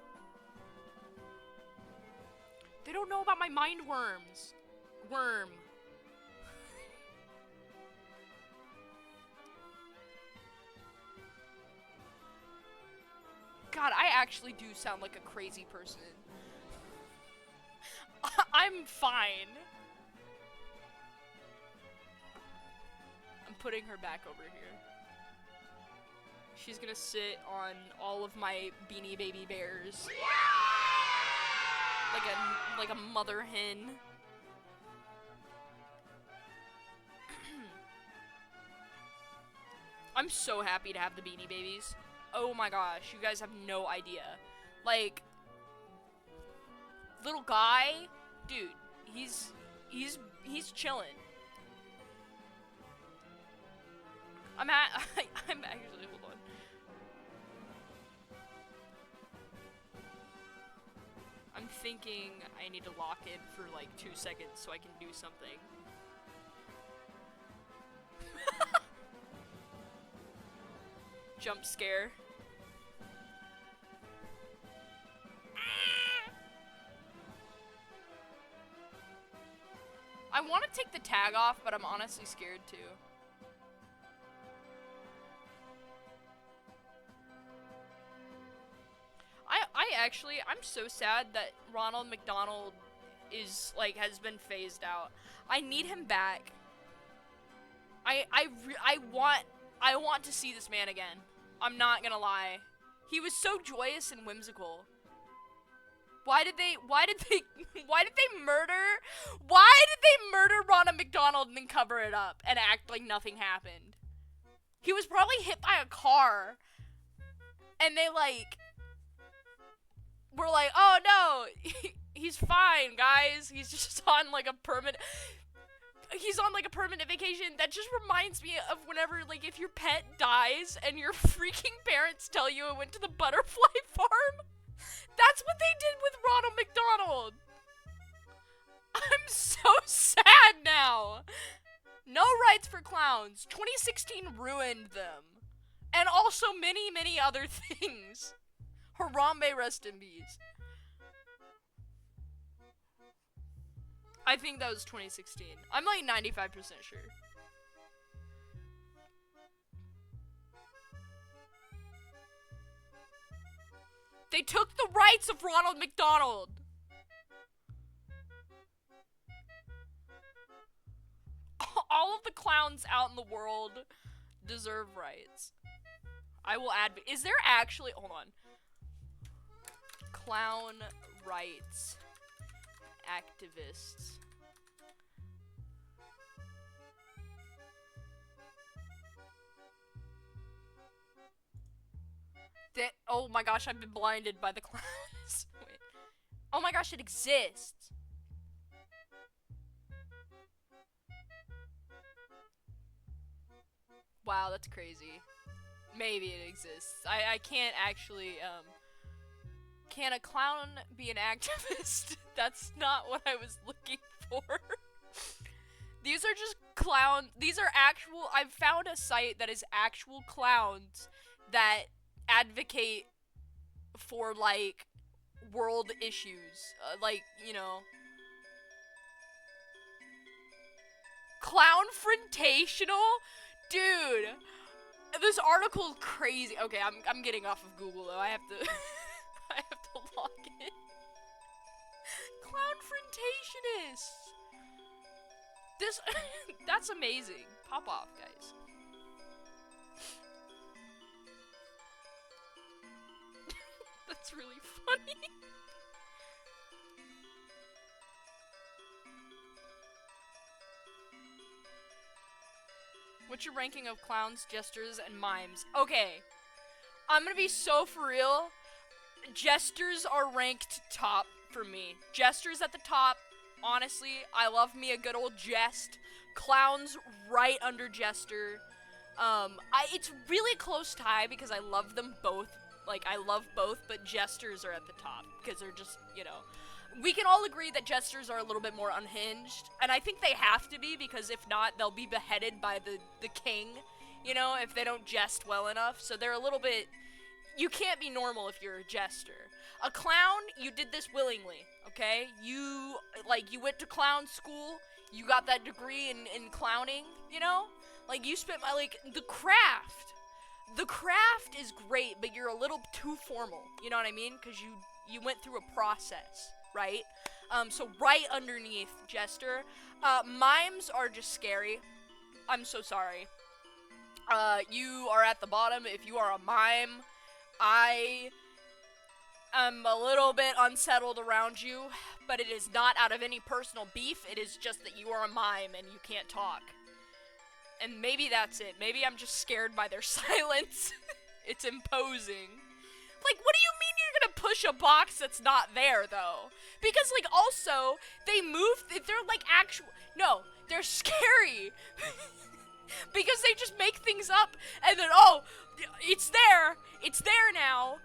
They don't know about my mind worms. Worm. God, I actually do sound like a crazy person. I'm fine. I'm putting her back over here. She's gonna sit on all of my Beanie Baby bears. Like a mother hen. I'm so happy to have the Beanie Babies. Oh my gosh, you guys have no idea. Like, little guy, dude, he's chilling. I'm actually, hold on. I'm thinking I need to lock in for like 2 seconds so I can do something. Jump scare. I want to take the tag off, but I'm honestly scared too. I'm so sad that Ronald McDonald is, like, has been phased out. I need him back. I want to see this man again. I'm not gonna lie. He was so joyous and whimsical. Why did they murder Ronald McDonald and then cover it up and act like nothing happened? He was probably hit by a car. And they, like, were like, oh no, he's fine, guys. He's just on, like, a permanent vacation. That just reminds me of whenever, like, if your pet dies and your freaking parents tell you it went to the butterfly farm. That's what they did with Ronald McDonald. I'm so sad now. No rights for clowns. 2016 ruined them. And also many, many other things. Harambe, rest in peace. I think that was 2016. I'm like 95% sure. They took the rights of Ronald McDonald. All of the clowns out in the world deserve rights. I will advocate. Is there actually, hold on. Clown rights activists. Oh my gosh, I've been blinded by the clowns. Wait. Oh my gosh, it exists. Wow, that's crazy. Maybe it exists. I can't actually, can a clown be an activist? That's not what I was looking for. These are just these are actual, I've found a site that is actual clowns that advocate for, like, world issues. Like, you know. Clownfrontational? Dude. This article is crazy. Okay, I'm getting off of Google though. I have to I have to log in. Clownfrontationists. This that's amazing. Pop off, guys. That's really funny. What's your ranking of clowns, jesters, and mimes? Okay, I'm gonna be so for real. Jesters are ranked top for me. Jesters at the top. Honestly, I love me a good old jest. Clowns right under jester. It's really close tie because I love them both. Like, I love both, but jesters are at the top because they're just, you know. We can all agree that jesters are a little bit more unhinged, and I think they have to be, because if not, they'll be beheaded by the king, you know, if they don't jest well enough. So they're a little bit, you can't be normal if you're a jester. A clown, you did this willingly, okay? You went to clown school, you got that degree in clowning, you know? Like, you spent the craft. The craft is great, but you're a little too formal, you know what I mean? Because you went through a process. Right? So right underneath Jester. Mimes are just scary. I'm so sorry. You are at the bottom. If you are a mime, I am a little bit unsettled around you, but it is not out of any personal beef. It is just that you are a mime and you can't talk. And maybe that's it. Maybe I'm just scared by their silence. It's imposing. Like, what do you mean you're gonna push a box that's not there, though? Because, like, also, they move, they're, like, no, they're scary. Because they just make things up, and then, oh, it's there now.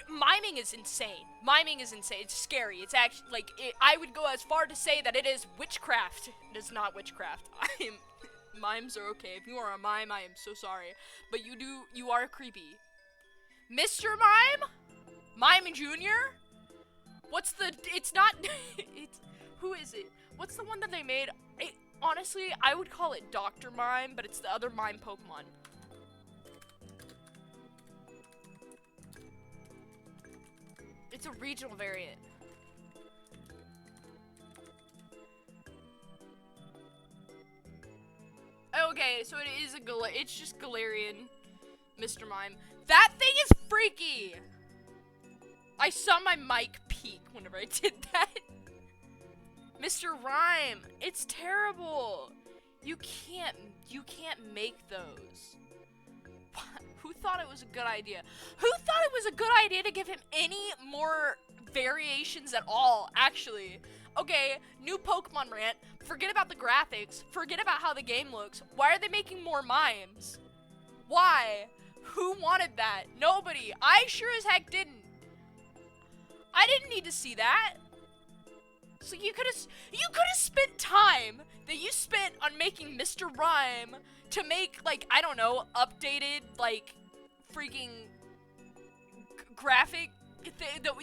Miming is insane. Miming is insane. It's scary. It's actually, like, I would go as far to say that it is witchcraft. It is not witchcraft. Mimes are okay. If you are a mime, I am so sorry. But you are creepy. Mr. Mime? Mime Jr.? Who is it? What's the one that they made? Honestly, I would call it Dr. Mime, but it's the other Mime Pokemon. It's a regional variant. Okay, so it is it's just Galarian Mr. Mime. That thing is freaky! I saw my mic peak whenever I did that. Mr. Rhyme, it's terrible. You can't make those. Who thought it was a good idea? Who thought it was a good idea to give him any more variations at all, actually? Okay, new Pokemon rant. Forget about the graphics. Forget about how the game looks. Why are they making more mimes? Why? Who wanted that? Nobody. I sure as heck didn't. I didn't need to see that. So you could have spent time that you spent on making Mr. Rhyme to make, like, I don't know, updated, like, freaking graphic.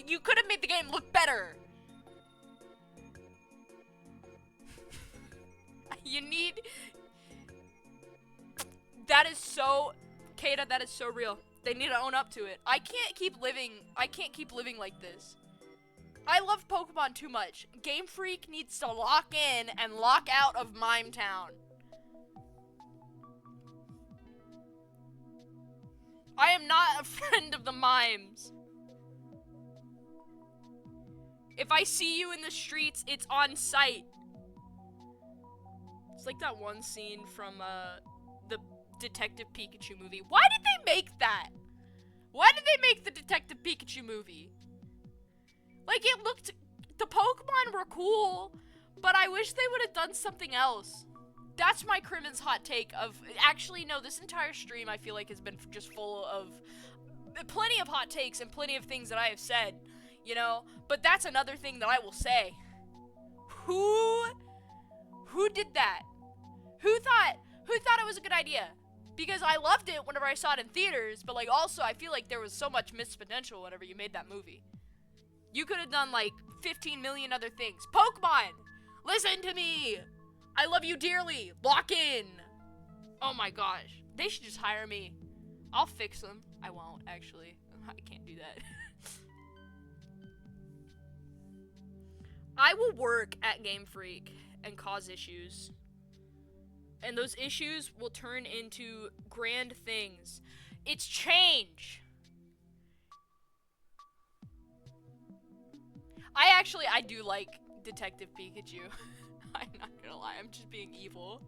You could have made the game look better. That is so, Kata, that is so real. They need to own up to it. I can't keep living like this. I love Pokemon too much. Game Freak needs to lock in and lock out of Mime Town. I am not a friend of the mimes. If I see you in the streets, it's on sight. It's like that one scene from the Detective Pikachu movie. Why did they make that? Why did they make the Detective Pikachu movie? Like, it looked... The Pokemon were cool, but I wish they would have done something else. That's my Crimin's hot take of... Actually, no, this entire stream I feel like has been just full of plenty of hot takes and plenty of things that I have said, you know? But that's another thing that I will say. Who did that? Who thought it was a good idea? Because I loved it whenever I saw it in theaters, but like also I feel like there was so much missed potential whenever you made that movie. You could have done like 15 million other things. Pokemon! Listen to me! I love you dearly! Lock in! Oh my gosh. They should just hire me. I'll fix them. I won't, actually. I can't do that. I will work at Game Freak and cause issues. And those issues will turn into grand things. It's change. I do like Detective Pikachu. I'm not gonna lie, I'm just being evil.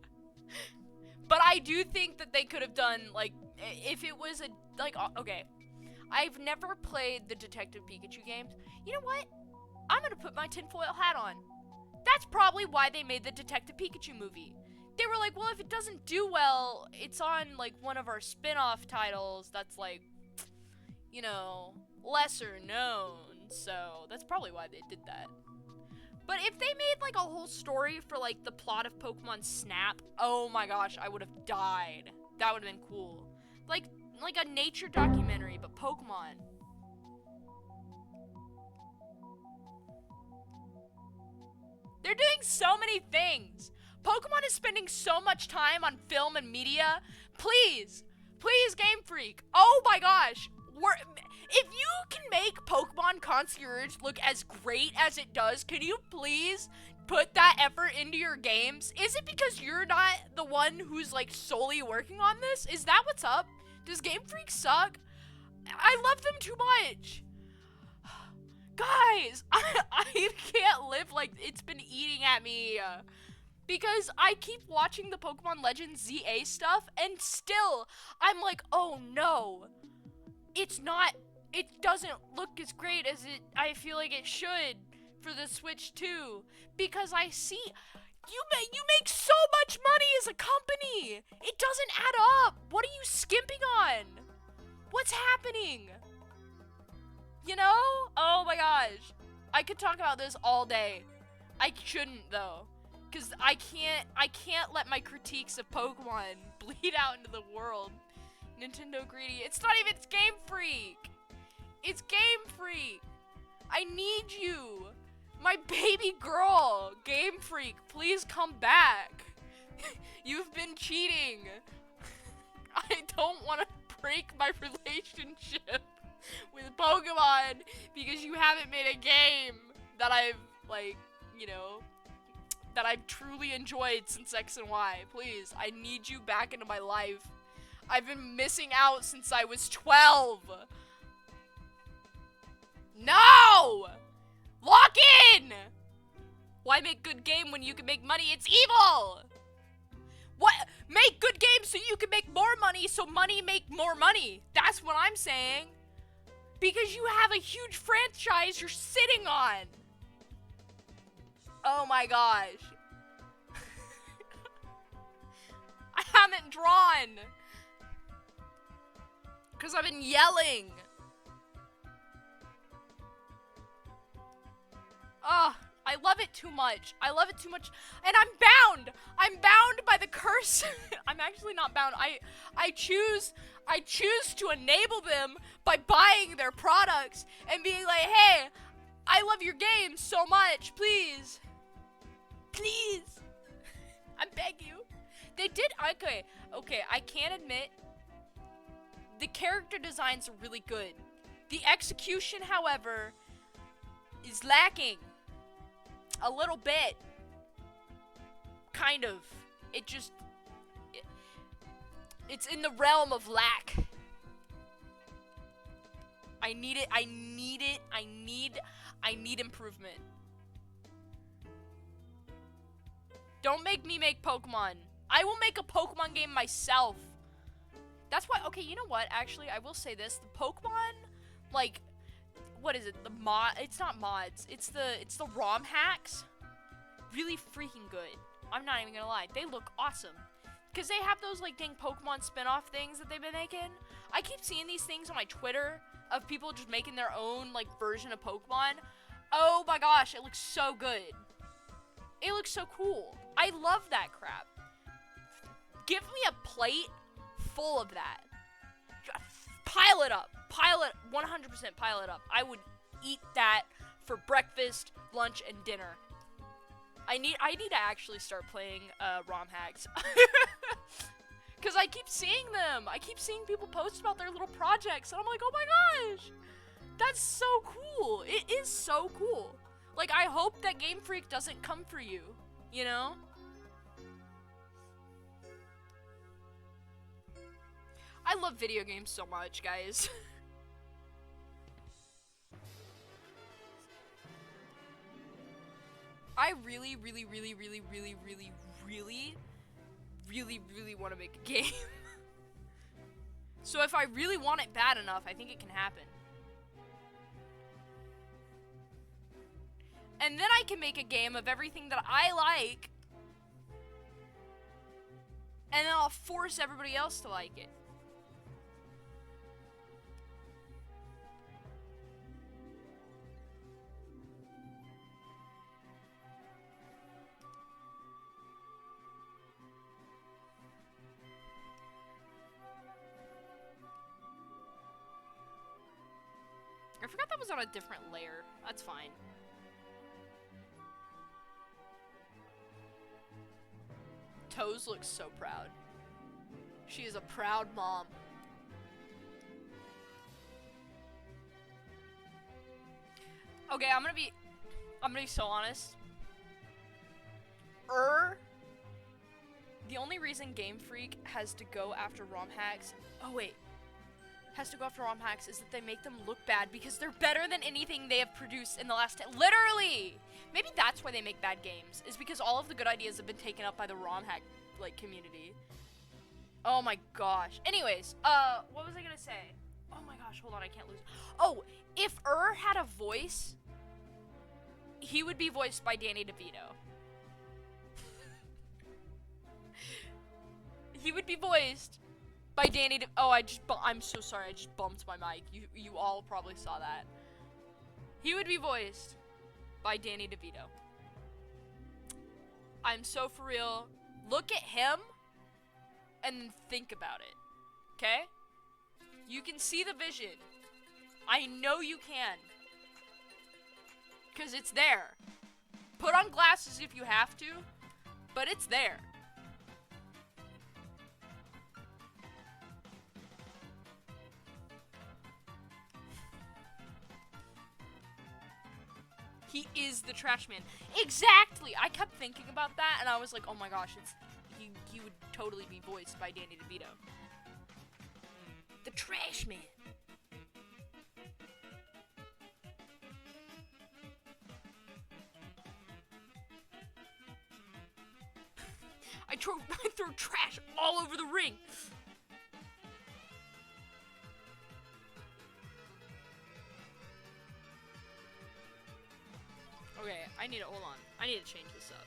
But I do think that they could have done, like, if it was a, like, okay. I've never played the Detective Pikachu games. You know what? I'm gonna put my tinfoil hat on. That's probably why they made the Detective Pikachu movie. They were like, well, if it doesn't do well, it's on, like, one of our spin-off titles that's, like, you know, lesser known. So, that's probably why they did that. But if they made, like, a whole story for, like, the plot of Pokemon Snap, oh my gosh, I would have died. That would have been cool. Like a nature documentary, but Pokemon. They're doing so many things. Pokemon is spending so much time on film and media. Please, Game Freak. Oh my gosh. If you can make Pokemon Concierge look as great as it does, can you please put that effort into your games? Is it because you're not the one who's like solely working on this? Is that what's up? Does Game Freak suck? I love them too much. Guys, I can't live like it's been eating at me. Because I keep watching the Pokemon Legends ZA stuff, and still, I'm like, oh no. It doesn't look as great as I feel like it should for the Switch 2. Because I see, you make so much money as a company. It doesn't add up. What are you skimping on? What's happening? You know? Oh my gosh. I could talk about this all day. I shouldn't though. Because I can't let my critiques of Pokemon bleed out into the world. Nintendo greedy. It's not even, it's Game Freak. It's Game Freak. I need you. My baby girl. Game Freak, please come back. You've been cheating. I don't want to break my relationship with Pokemon because you haven't made a game that I've, like, you know, that I've truly enjoyed since X and Y. Please, I need you back into my life. I've been missing out since I was 12. No! Lock in! Why make good game when you can make money? It's evil! What? Make good games so you can make more money, so money make more money. That's what I'm saying. Because you have a huge franchise you're sitting on. Oh my gosh. I haven't drawn. Because I've been yelling. Ugh, I love it too much. I love it too much. And I'm bound. I'm bound by the curse. I'm actually not bound. I choose to enable them by buying their products and being like, hey, I love your game so much. Please. Please. I beg you. They did, okay, I can admit, the character designs are really good. The execution, however, is lacking. A little bit. Kind of. It's in the realm of lack. I need it I need improvement. Don't make me make Pokemon. I will make a Pokemon game myself. That's why, okay, you know what? Actually, I will say this. The Pokemon, like, what is it? The it's not mods. It's the ROM hacks. Really freaking good. I'm not even gonna lie. They look awesome. Because they have those, like, dang Pokemon spin-off things that they've been making. I keep seeing these things on my Twitter of people just making their own, like, version of Pokemon. Oh my gosh, it looks so good. It looks so cool. I love that crap. Give me a plate full of that. Pile it up. 100% pile it up. I would eat that for breakfast, lunch, and dinner. I need to actually start playing ROM hacks. Because I keep seeing them. I keep seeing people post about their little projects, and I'm like, oh my gosh. That's so cool. It is so cool. Like, I hope that Game Freak doesn't come for you, you know? I love video games so much, guys. I really want to make a game. So if I really want it bad enough, I think it can happen. And then I can make a game of everything that I like. And then I'll force everybody else to like it. I forgot that was on a different layer. That's fine. Toes looks so proud. She is a proud mom. Okay, I'm gonna be so honest. The only reason Game Freak has to go after ROM hacks. Oh wait. Has to go after ROM hacks is that they make them look bad because they're better than anything they have produced in the last literally. Maybe that's why they make bad games, is because all of the good ideas have been taken up by the ROM hack, like, community. Oh my gosh. Anyways, what was I gonna say? Oh my gosh, hold on, I can't lose. Oh, if had a voice, he would be voiced by Danny DeVito. He would be voiced by Danny I'm so sorry, I just bumped my mic. You all probably saw that. He would be voiced by Danny DeVito. I'm so for real. Look at him and think about it. Okay? You can see the vision. I know you can. 'Cause it's there. Put on glasses if you have to, but it's there. He is the trash man. Exactly! I kept thinking about that, and I was like, oh my gosh, he would totally be voiced by Danny DeVito. The trash man. I throw trash all over the ring. Okay, hold on. I need to change this up.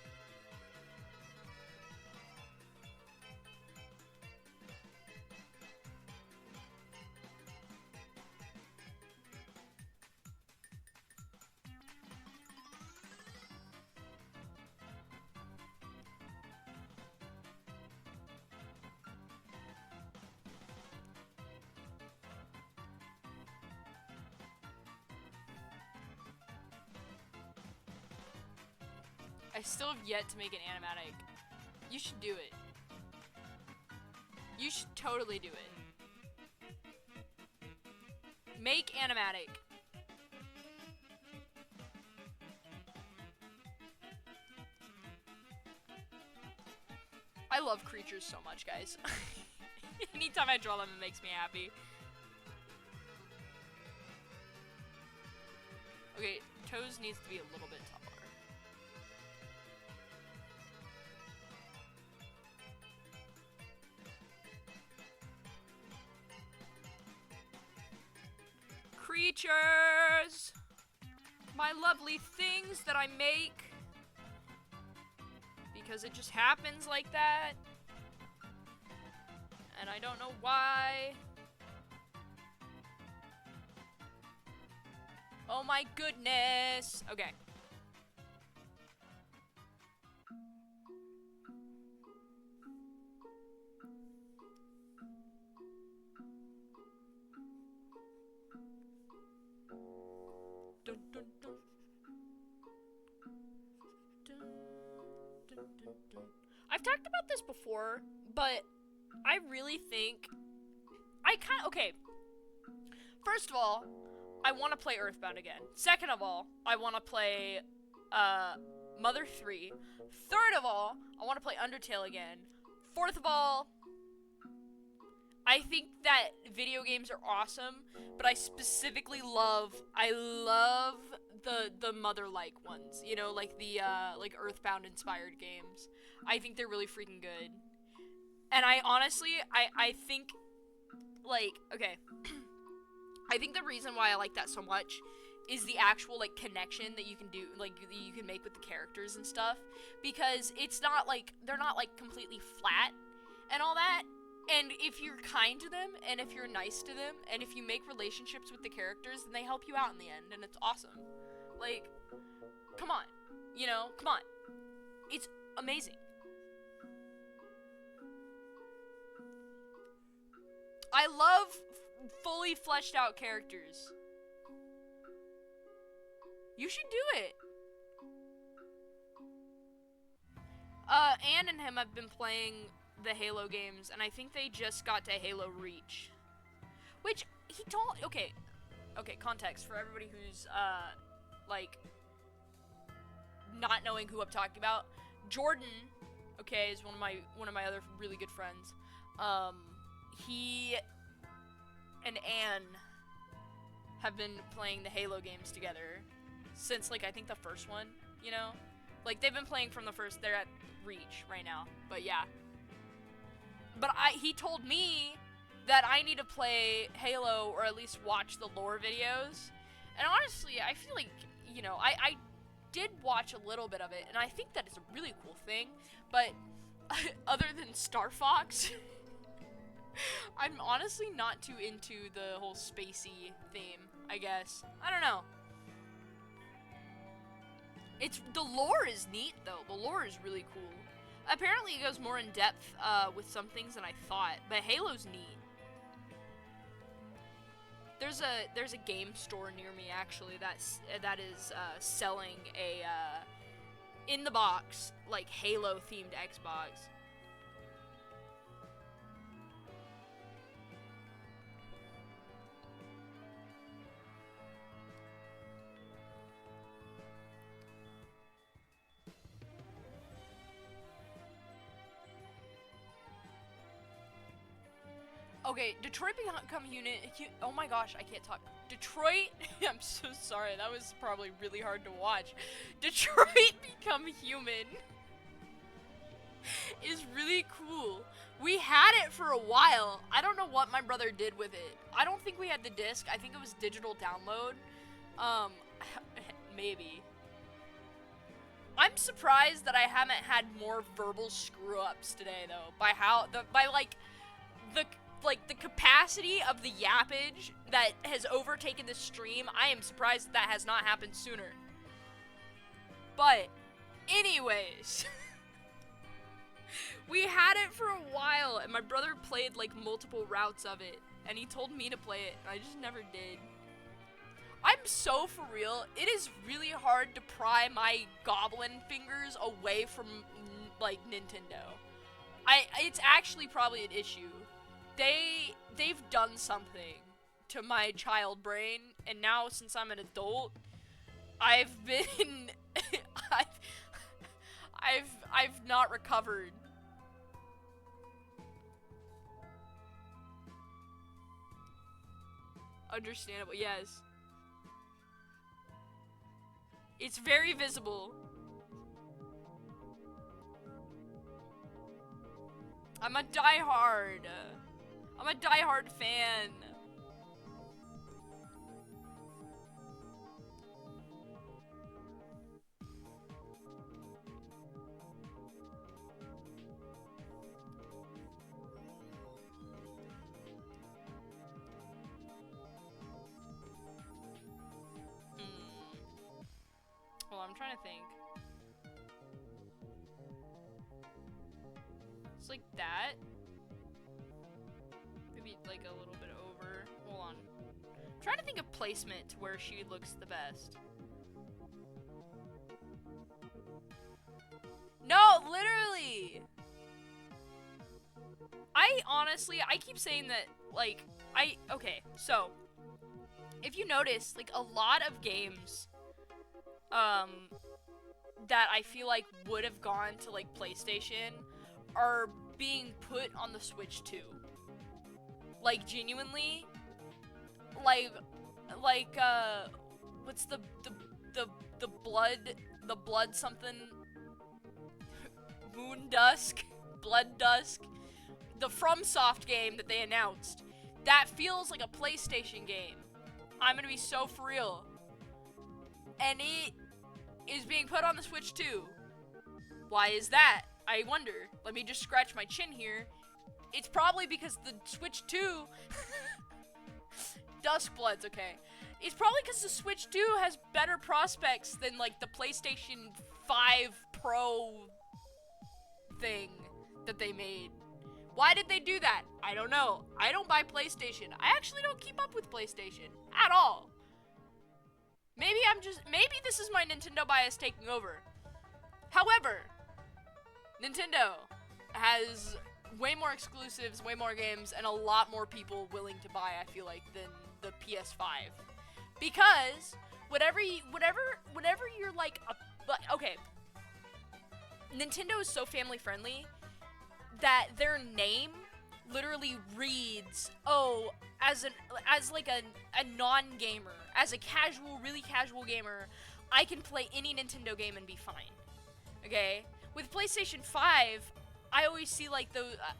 I still have yet to make an animatic. You should do it. You should totally do it. Make animatic. I love creatures so much, guys. Anytime I draw them, it makes me happy. Okay, Toes needs to be a little bit taller. Creatures! My lovely things that I make. Because it just happens like that. And I don't know why. Oh my goodness. Okay. Dun, dun, dun. Dun, dun, dun, dun. I've talked about this before, but I really think okay. First of all, I want to play Earthbound again. Second of all, I want to play Mother 3. Third of all, I want to play Undertale again. Fourth of all, I think that video games are awesome, but I specifically love the Mother-like ones, you know, like the like Earthbound inspired games. I think they're really freaking good. And I honestly, I think, like, okay, I think the reason why I like that so much is the actual, like, connection that you can do, like, you can make with the characters and stuff, because it's not, like, they're not, like, completely flat and all that, and if you're kind to them, and if you're nice to them, and if you make relationships with the characters, then they help you out in the end, and it's awesome. Like, come on, you know, come on. It's amazing. I love fully fleshed out characters. You should do it. Anne and him have been playing the Halo games, and I think they just got to Halo Reach. Which, he told, okay, context for everybody who's, like, not knowing who I'm talking about. Jordan, okay, is one of my other really good friends. He and Anne have been playing the Halo games together since, like, I think the first one, you know? Like, they've been playing from the first, they're at Reach right now, but yeah. But he told me that I need to play Halo, or at least watch the lore videos, and honestly, I feel like, you know, I did watch a little bit of it, and I think that is a really cool thing, but other than Star Fox, I'm honestly not too into the whole spacey theme, I guess. I don't know. The lore is neat, though. The lore is really cool. Apparently it goes more in depth with some things than I thought, but Halo's neat. There's a game store near me, actually, that is selling a in the box, like, Halo themed Xbox. Okay, Detroit Become Human. Oh my gosh, I can't talk. Detroit. I'm so sorry. That was probably really hard to watch. Detroit Become Human is really cool. We had it for a while. I don't know what my brother did with it. I don't think we had the disc. I think it was digital download. Maybe. I'm surprised that I haven't had more verbal screw-ups today, though. By the capacity of the yappage that has overtaken the stream, I am surprised that has not happened sooner. But, anyways, we had it for a while, and my brother played, like, multiple routes of it, and he told me to play it, and I just never did. I'm so for real, it is really hard to pry my goblin fingers away from, like, Nintendo. It's actually probably an issue. They've done something to my child brain, and now since I'm an adult, I've been I've not recovered. Understandable, yes. It's very visible. I'm a diehard. I'm a diehard fan. Well, I'm trying to think. It's like that. Maybe like a little bit over. Hold on. I'm trying to think of placement to where she looks the best. No, literally! I honestly, I keep saying that, like, okay, so, if you notice, like, a lot of games, that I feel like would have gone to, like, PlayStation are being put on the Switch too. Like, genuinely, like, what's the blood something? Moon Dusk? Blood Dusk? The FromSoft game that they announced. That feels like a PlayStation game. I'm gonna be so for real. And it is being put on the Switch too. Why is that? I wonder. Let me just scratch my chin here. It's probably because the Switch 2... Duskblood's okay. It's probably because the Switch 2 has better prospects than, like, the PlayStation 5 Pro thing that they made. Why did they do that? I don't know. I don't buy PlayStation. I actually don't keep up with PlayStation at all. Maybe this is my Nintendo bias taking over. However, Nintendo has way more exclusives, way more games, and a lot more people willing to buy, I feel like, than the PS5. Because whenever you're like okay, Nintendo is so family friendly that their name literally reads, oh, as like a non-gamer, as a casual, really casual gamer, I can play any Nintendo game and be fine. Okay? With PlayStation 5, I always see like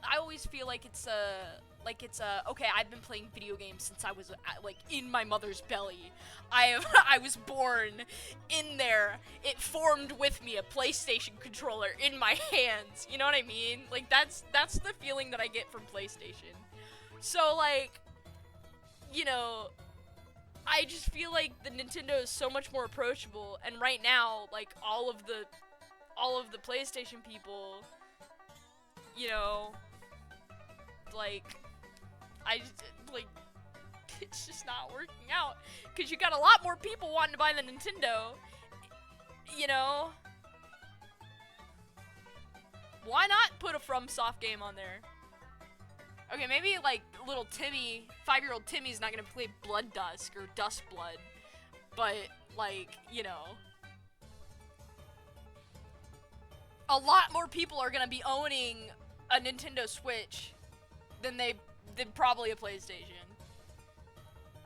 I always feel like it's okay, I've been playing video games since I was like in my mother's belly. I was born in there. It formed with me, a PlayStation controller in my hands. You know what I mean? Like that's the feeling that I get from PlayStation. So like, you know, I just feel like the Nintendo is so much more approachable, and right now, like all of the PlayStation people, you know, like, it's just not working out, because you got a lot more people wanting to buy the Nintendo, you know? Why not put a FromSoft game on there? Okay, maybe, like, little Timmy, 5-year-old Timmy's not gonna play Blood Dusk or Duskblood, but, like, you know, a lot more people are gonna be owning a Nintendo Switch than probably a PlayStation.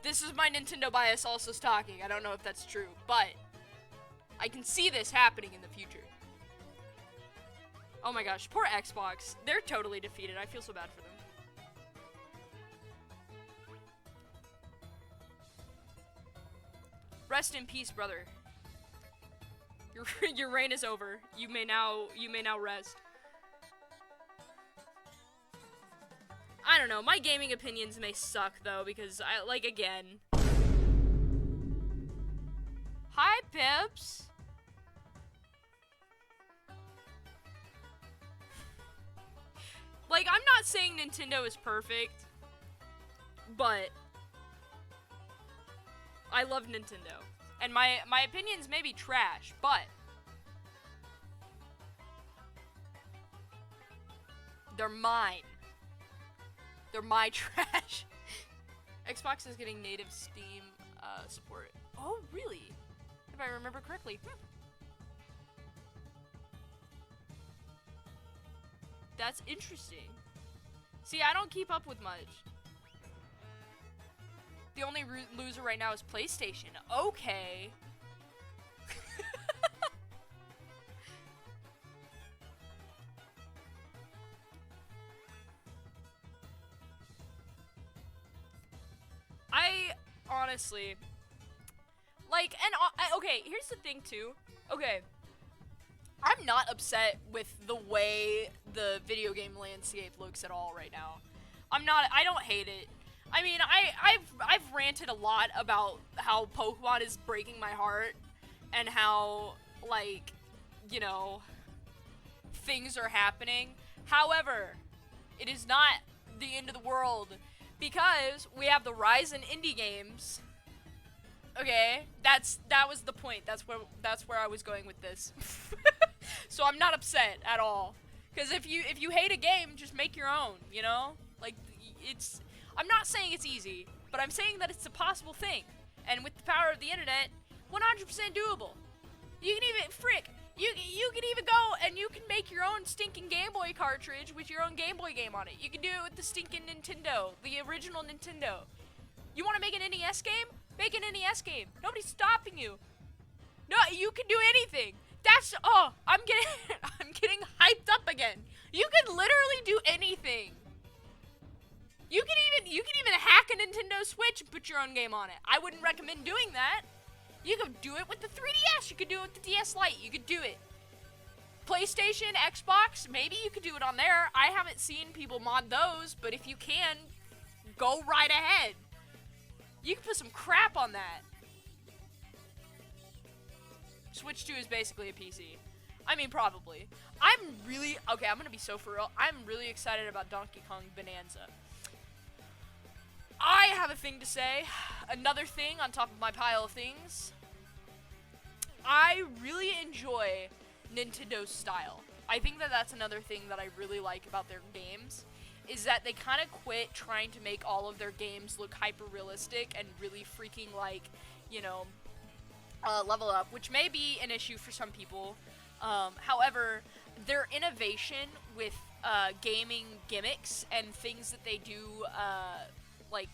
This is my Nintendo bias also talking. I don't know if that's true, but I can see this happening in the future. Oh my gosh, poor Xbox. They're totally defeated. I feel so bad for them. Rest in peace, brother. Your reign is over. You may now rest. I don't know. My gaming opinions may suck though, because again. Hi, Pips. Like, I'm not saying Nintendo is perfect, but I love Nintendo. And my opinions may be trash, but they're mine. They're my trash. Xbox is getting native Steam support. Oh, really? If I remember correctly. That's interesting. See, I don't keep up with much. The only loser right now is PlayStation. Okay. honestly, like, and okay, here's the thing too. Okay, I'm not upset with the way the video game landscape looks at all right now. I'm not. I don't hate it. I mean, I've ranted a lot about how Pokemon is breaking my heart and how, like, you know, things are happening. However, it is not the end of the world because we have the rise in indie games. Okay, that was the point. That's where I was going with this. So I'm not upset at all. Because if you hate a game, just make your own. You know, like it's. I'm not saying it's easy, but I'm saying that it's a possible thing. And with the power of the internet, 100% doable. You can even you can even go and you can make your own stinking Game Boy cartridge with your own Game Boy game on it. You can do it with the stinking Nintendo, the original Nintendo. You want to make an NES game? Make an NES game. Nobody's stopping you. No, you can do anything. I'm getting hyped up again. You can literally do anything. You can even hack a Nintendo Switch and put your own game on it. I wouldn't recommend doing that. You could do it with the 3DS. You could do it with the DS Lite. You could do it. PlayStation, Xbox, maybe you could do it on there. I haven't seen people mod those, but if you can, go right ahead. You can put some crap on that. Switch 2 is basically a PC. I mean, probably. I'm gonna be so for real. I'm really excited about Donkey Kong Bonanza. I have a thing to say. Another thing on top of my pile of things. I really enjoy Nintendo's style. I think that that's another thing that I really like about their games, is that they kind of quit trying to make all of their games look hyper-realistic and really freaking, like, you know, level up, which may be an issue for some people. However, their innovation with gaming gimmicks and things that they do, like,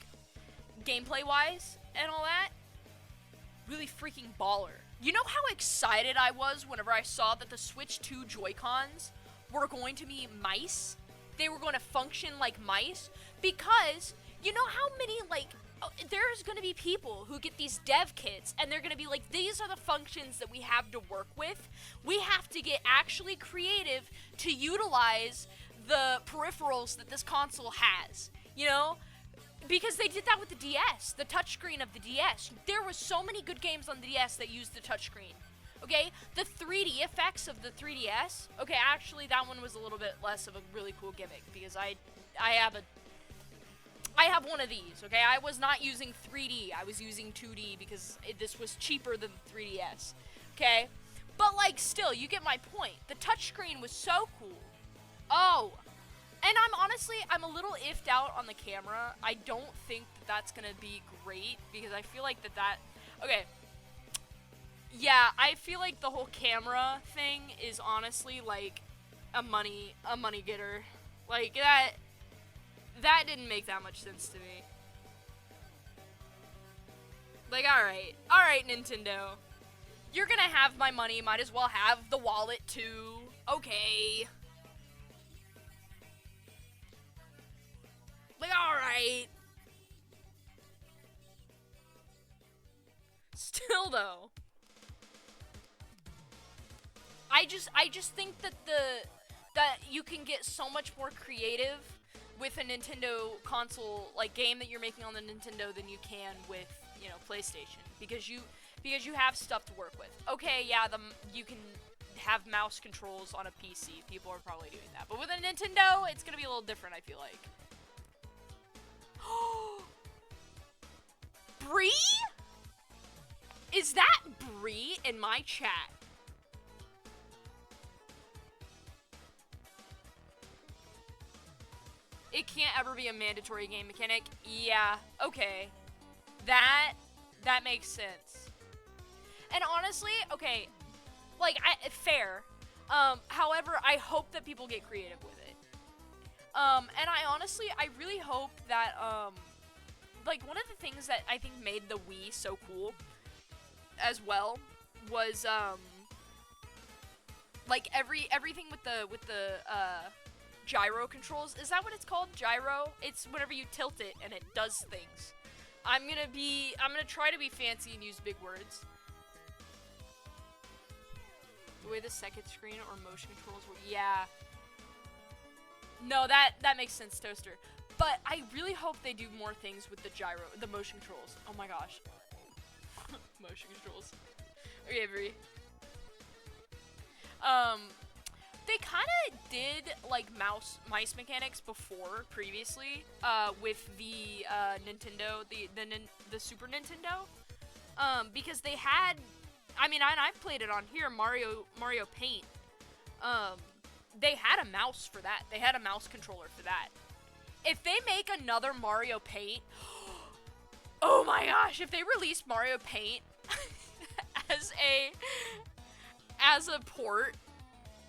gameplay-wise and all that, really freaking baller. You know how excited I was whenever I saw that the Switch 2 Joy-Cons were going to be mice? They were going to function like mice? Because, you know how many, like, there's going to be people who get these dev kits, and they're going to be like, these are the functions that we have to work with. We have to get actually creative to utilize the peripherals that this console has, you know? Because they did that with the DS, the touchscreen of the DS. There were so many good games on the DS that used the touchscreen. Okay, the 3D effects of the 3DS. Okay, actually, that one was a little bit less of a really cool gimmick because I have one of these. Okay, I was not using 3D. I was using 2D because this was cheaper than the 3DS. Okay, but like still, you get my point. The touchscreen was so cool. Oh. And I'm a little iffed out on the camera. I don't think that that's gonna be great because I feel like okay. Yeah, I feel like the whole camera thing is honestly like a money getter. Like that didn't make that much sense to me. Like, alright, Nintendo. You're gonna have my money, might as well have the wallet too. Okay. Like, alright. Still, though. I just think that that you can get so much more creative with a Nintendo console, like, game that you're making on the Nintendo than you can with, you know, PlayStation. Because you have stuff to work with. Okay, yeah, you can have mouse controls on a PC. People are probably doing that. But with a Nintendo, it's gonna be a little different, I feel like. Bree? Is that Bree in my chat? It can't ever be a mandatory game mechanic. Yeah, okay. That makes sense. And honestly, okay, like, fair. However, I hope that people get creative with it. And I really hope that, like, one of the things that I think made the Wii so cool as well was, like, everything with the gyro controls. Is that what it's called? Gyro? It's whenever you tilt it and it does things. I'm gonna try to be fancy and use big words. The way the second screen or motion controls were, yeah. No, that makes sense, Toaster. But I really hope they do more things with the motion controls. Oh my gosh. Motion controls. Okay, Brie. They kind of did like mice mechanics before previously with the Nintendo, the Super Nintendo, because they had, I mean, I've played it on here, Mario Paint. They had a mouse for that. They had a mouse controller for that. If they make another Mario Paint, oh my gosh! If they release Mario Paint as a port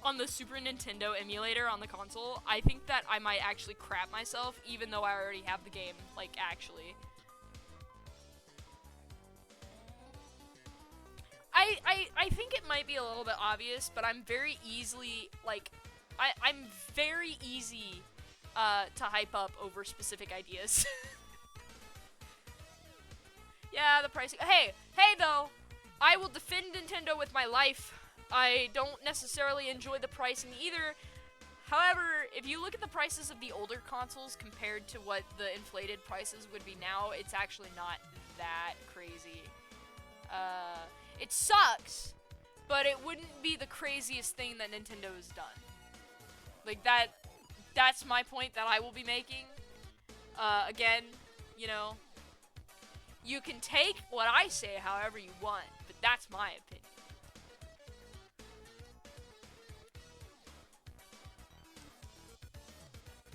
on the Super Nintendo emulator on the console, I think that I might actually crap myself, even though I already have the game, like, actually. I think it might be a little bit obvious, but I'm very easily, like, I'm very easy to hype up over specific ideas. Yeah, the pricing. Hey, though, I will defend Nintendo with my life. I don't necessarily enjoy the pricing either. However, if you look at the prices of the older consoles compared to what the inflated prices would be now, it's actually not that crazy. It sucks, but it wouldn't be the craziest thing that Nintendo has done. Like, that's my point that I will be making. Again, you know, you can take what I say however you want, but that's my opinion.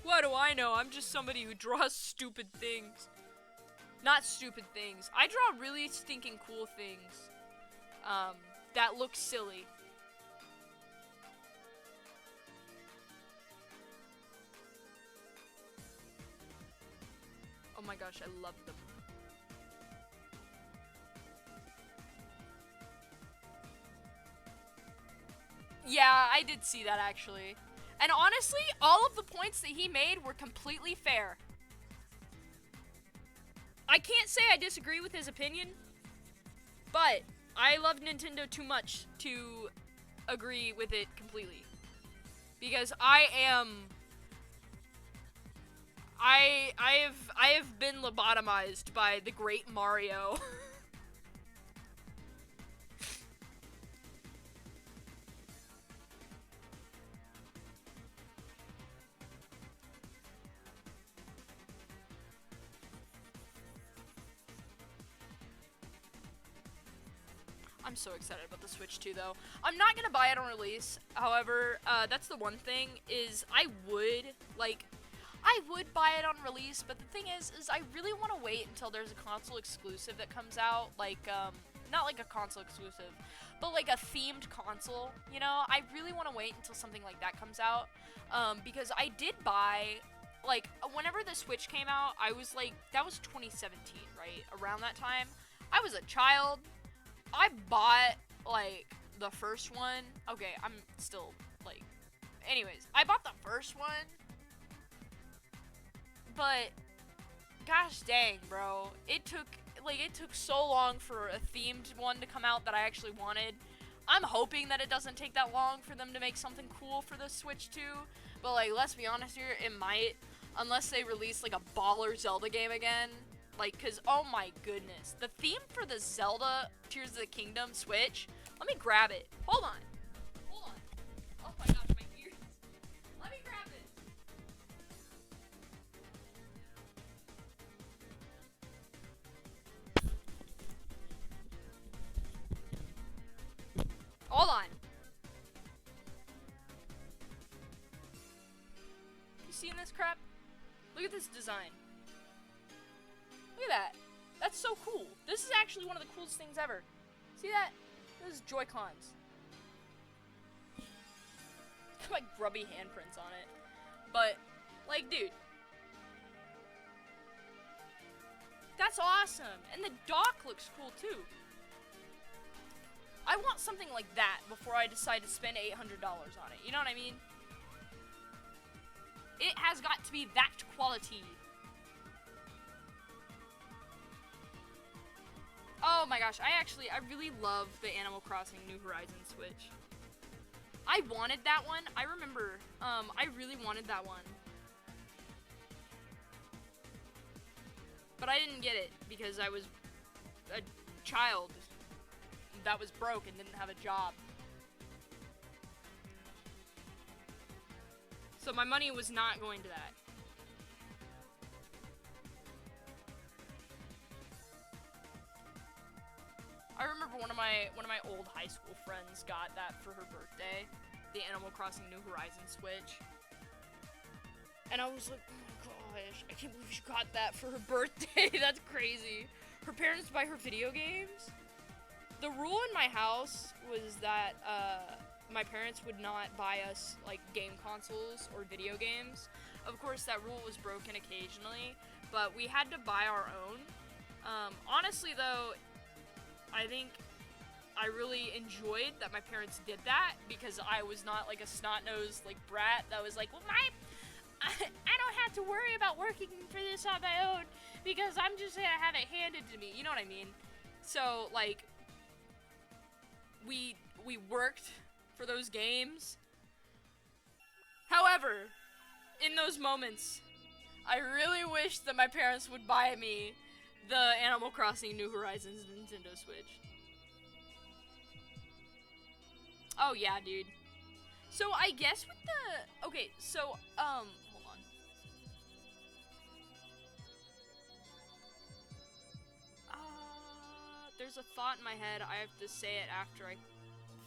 What do I know? I'm just somebody who draws stupid things. Not stupid things. I draw really stinking cool things. That look silly. Oh my gosh, I love them. Yeah, I did see that actually. And honestly, all of the points that he made were completely fair. I can't say I disagree with his opinion, but I love Nintendo too much to agree with it completely. Because I have been lobotomized by the great Mario. I'm so excited about the Switch 2, though. I'm not gonna buy it on release. However, that's the one thing, is I would buy it on release, but the thing is I really want to wait until there's a console exclusive that comes out, like, not like a console exclusive, but like a themed console, you know? I really want to wait until something like that comes out, because I did buy, like, whenever the Switch came out, I was like, that was 2017, right? Around that time, I was a child. I bought, like, the first one. Okay, I'm still, like, anyways, I bought the first one, but, gosh dang, bro, it took so long for a themed one to come out that I actually wanted. I'm hoping that it doesn't take that long for them to make something cool for the Switch 2, but, like, let's be honest here, it might, unless they release, like, a baller Zelda game again. Like, cause, oh my goodness. The theme for the Zelda Tears of the Kingdom Switch, let me grab it. Hold on. Oh my gosh, my ears. Let me grab it. Hold on. You seeing this crap? Look at this design. Look at that. That's so cool. This is actually one of the coolest things ever. See that? Those Joy-Cons. Like grubby handprints on it. But, like, dude. That's awesome. And the dock looks cool, too. I want something like that before I decide to spend $800 on it. You know what I mean? It has got to be that quality. Oh my gosh, I really love the Animal Crossing New Horizons Switch. I wanted that one. I remember, I really wanted that one. But I didn't get it because I was a child that was broke and didn't have a job. So my money was not going to that. I remember one of my old high school friends got that for her birthday, the Animal Crossing New Horizons Switch. And I was like, oh my gosh, I can't believe she got that for her birthday. That's crazy. Her parents buy her video games. The rule in my house was that my parents would not buy us like game consoles or video games. Of course, that rule was broken occasionally, but we had to buy our own. Honestly, though, I think I really enjoyed that my parents did that because I was not like a snot-nosed like brat that was like, well, I don't have to worry about working for this on my own because I'm just gonna have it handed to me. You know what I mean? So like, we worked for those games. However, in those moments, I really wish that my parents would buy me the Animal Crossing New Horizons Nintendo Switch. Oh yeah, dude. So I guess with the okay, so hold on. There's a thought in my head. I have to say it after I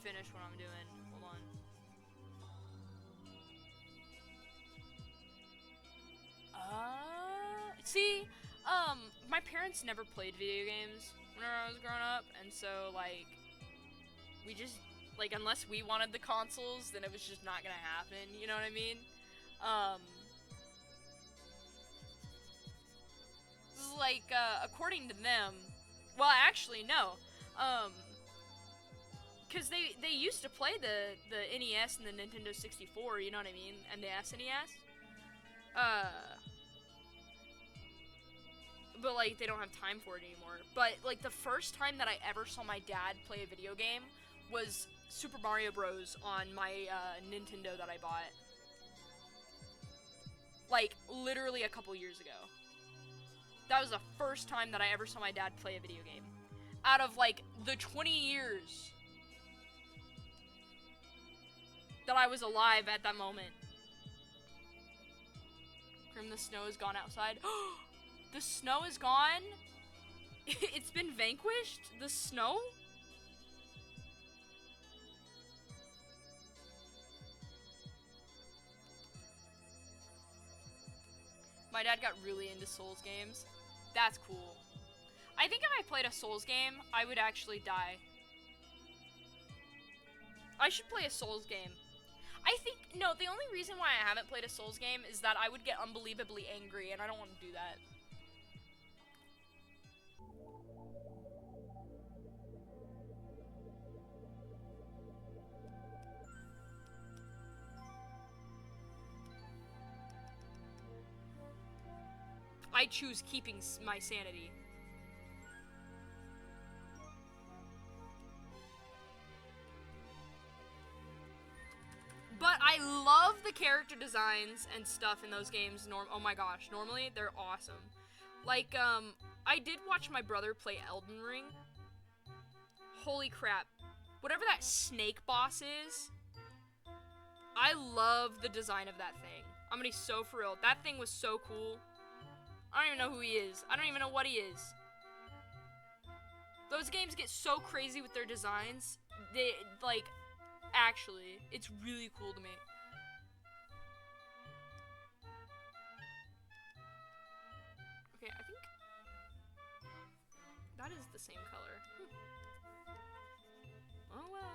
finish what I'm doing. Hold on. See, my parents never played video games whenever I was growing up, and so like we just like unless we wanted the consoles, then it was just not gonna happen. You know what I mean? Like according to them, well, actually no, because they used to play the NES and the Nintendo 64. You know what I mean? And the SNES. But like they don't have time for it anymore. But like the first time that I ever saw my dad play a video game was Super Mario Bros. On my Nintendo that I bought. Like literally a couple years ago. That was the first time that I ever saw my dad play a video game. Out of like the 20 years that I was alive at that moment. Grim, the snow is gone outside. The snow is gone? It's been vanquished? The snow? My dad got really into Souls games. That's cool. I think if I played a Souls game, I would actually die. I should play a Souls game. I think, no, the only reason why I haven't played a Souls game is that I would get unbelievably angry, and I don't want to do that. I choose keeping my sanity. But I love the character designs and stuff in those games. Oh my gosh, normally they're awesome. Like, I did watch my brother play Elden Ring. Holy crap. Whatever that snake boss is, I love the design of that thing. I'm gonna be so for real. That thing was so cool. I don't even know who he is. I don't even know what he is. Those games get so crazy with their designs. They, like, actually, it's really cool to me. Okay, I think that is the same color. Oh well.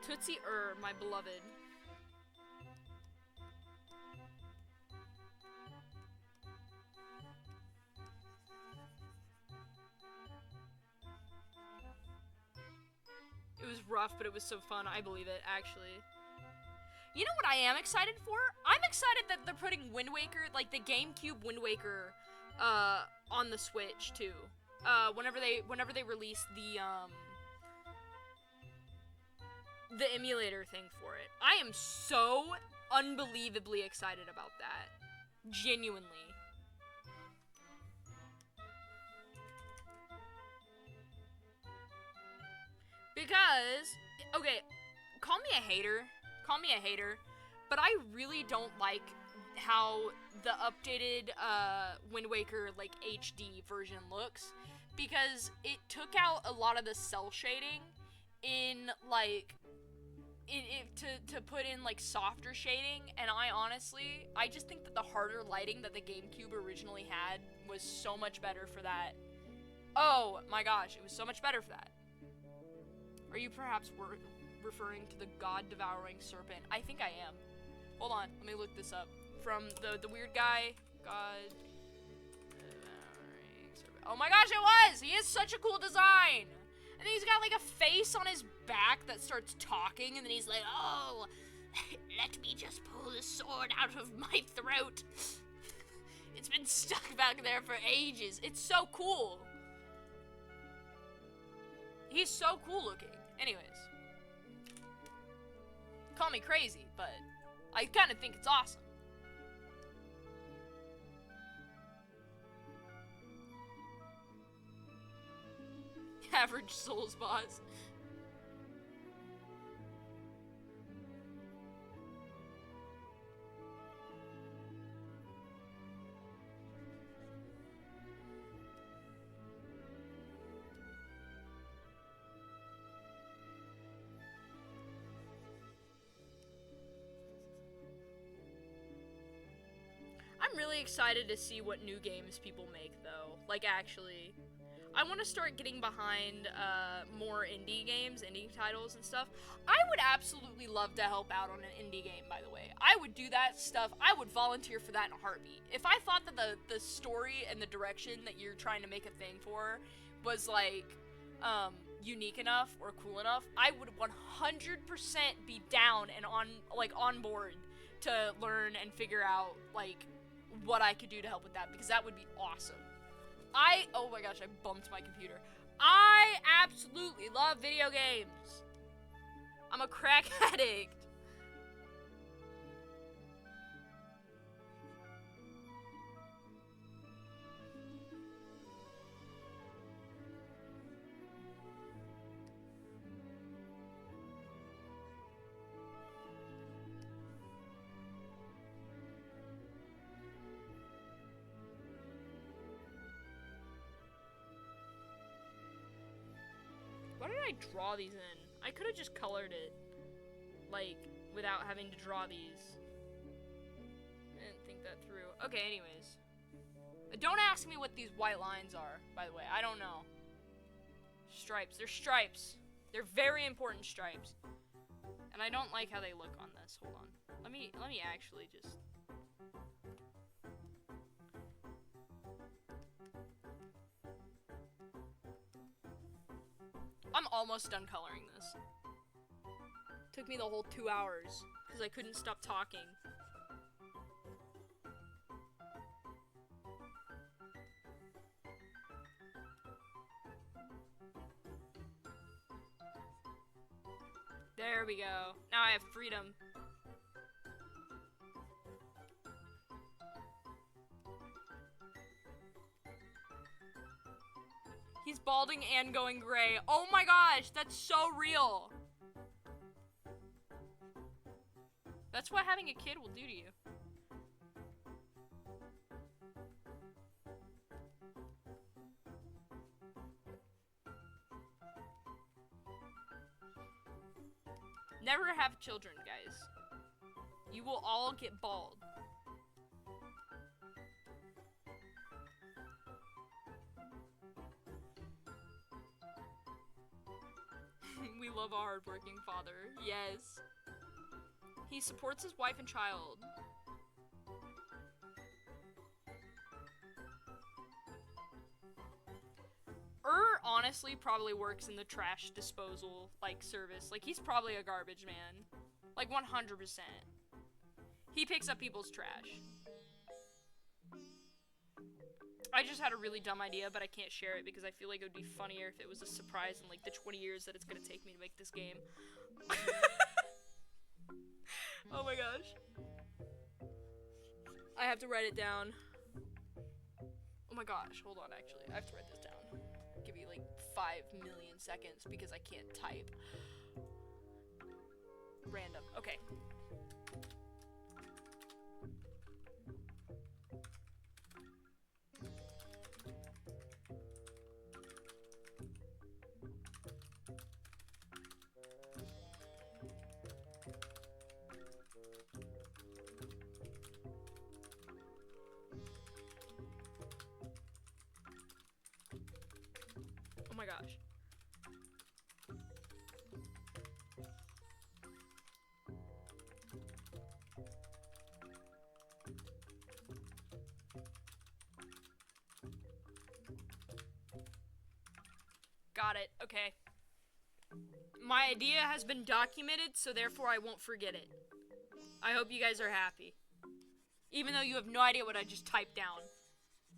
Tootsie, my beloved. It was rough, but it was so fun. I believe it, actually. You know what I am excited for? I'm excited that they're putting Wind Waker, like the GameCube Wind Waker, on the Switch too. Whenever they release the emulator thing for it. I am so unbelievably excited about that. Genuinely. Because, okay, call me a hater, but I really don't like how the updated Wind Waker like HD version looks, because it took out a lot of the cell shading in like to put in like softer shading, and I just think that the harder lighting that the GameCube originally had was so much better for that. Oh my gosh, it was so much better for that. Are you perhaps referring to the God-devouring serpent? I think I am. Hold on, let me look this up. From the weird guy, God-devouring serpent. Oh my gosh, it was! He has such a cool design! And then he's got like a face on his back that starts talking, and then he's like, oh, let me just pull the sword out of my throat. It's been stuck back there for ages. It's so cool. He's so cool looking. Anyways. Call me crazy, but I kind of think it's awesome. Average Souls boss. I'm really excited to see what new games people make, though. Like, actually. I want to start getting behind more indie games, indie titles and stuff. I would absolutely love to help out on an indie game, by the way. I would do that stuff. I would volunteer for that in a heartbeat. If I thought that the story and the direction that you're trying to make a thing for was, like, unique enough or cool enough, I would 100% be down and on board to learn and figure out, like, what I could do to help with that, because that would be awesome. Oh my gosh, I bumped my computer. I absolutely love video games. I'm a crack addict. Why did I draw these in? I could have just colored it, like, without having to draw these. I didn't think that through. Okay, anyways. Don't ask me what these white lines are, by the way. I don't know. Stripes. They're stripes. They're very important stripes. And I don't like how they look on this. Hold on. Let me actually just... I'm almost done coloring this. Took me the whole 2 hours because I couldn't stop talking. There we go. Now I have freedom. He's balding and going gray. Oh my gosh, that's so real. That's what having a kid will do to you. Never have children, guys. You will all get bald. We love a hardworking father. Yes. He supports his wife and child. Honestly probably works in the trash disposal, like, service. Like, he's probably a garbage man. Like, 100%. He picks up people's trash. I just had a really dumb idea, but I can't share it because I feel like it would be funnier if it was a surprise in like the 20 years that it's gonna take me to make this game. Oh my gosh. I have to write it down. Oh my gosh, hold on actually. I have to write this down. Give you like 5 million seconds because I can't type. Random. Okay. Oh my gosh. Got it. Okay. My idea has been documented, so therefore I won't forget it. I hope you guys are happy. Even though you have no idea what I just typed down.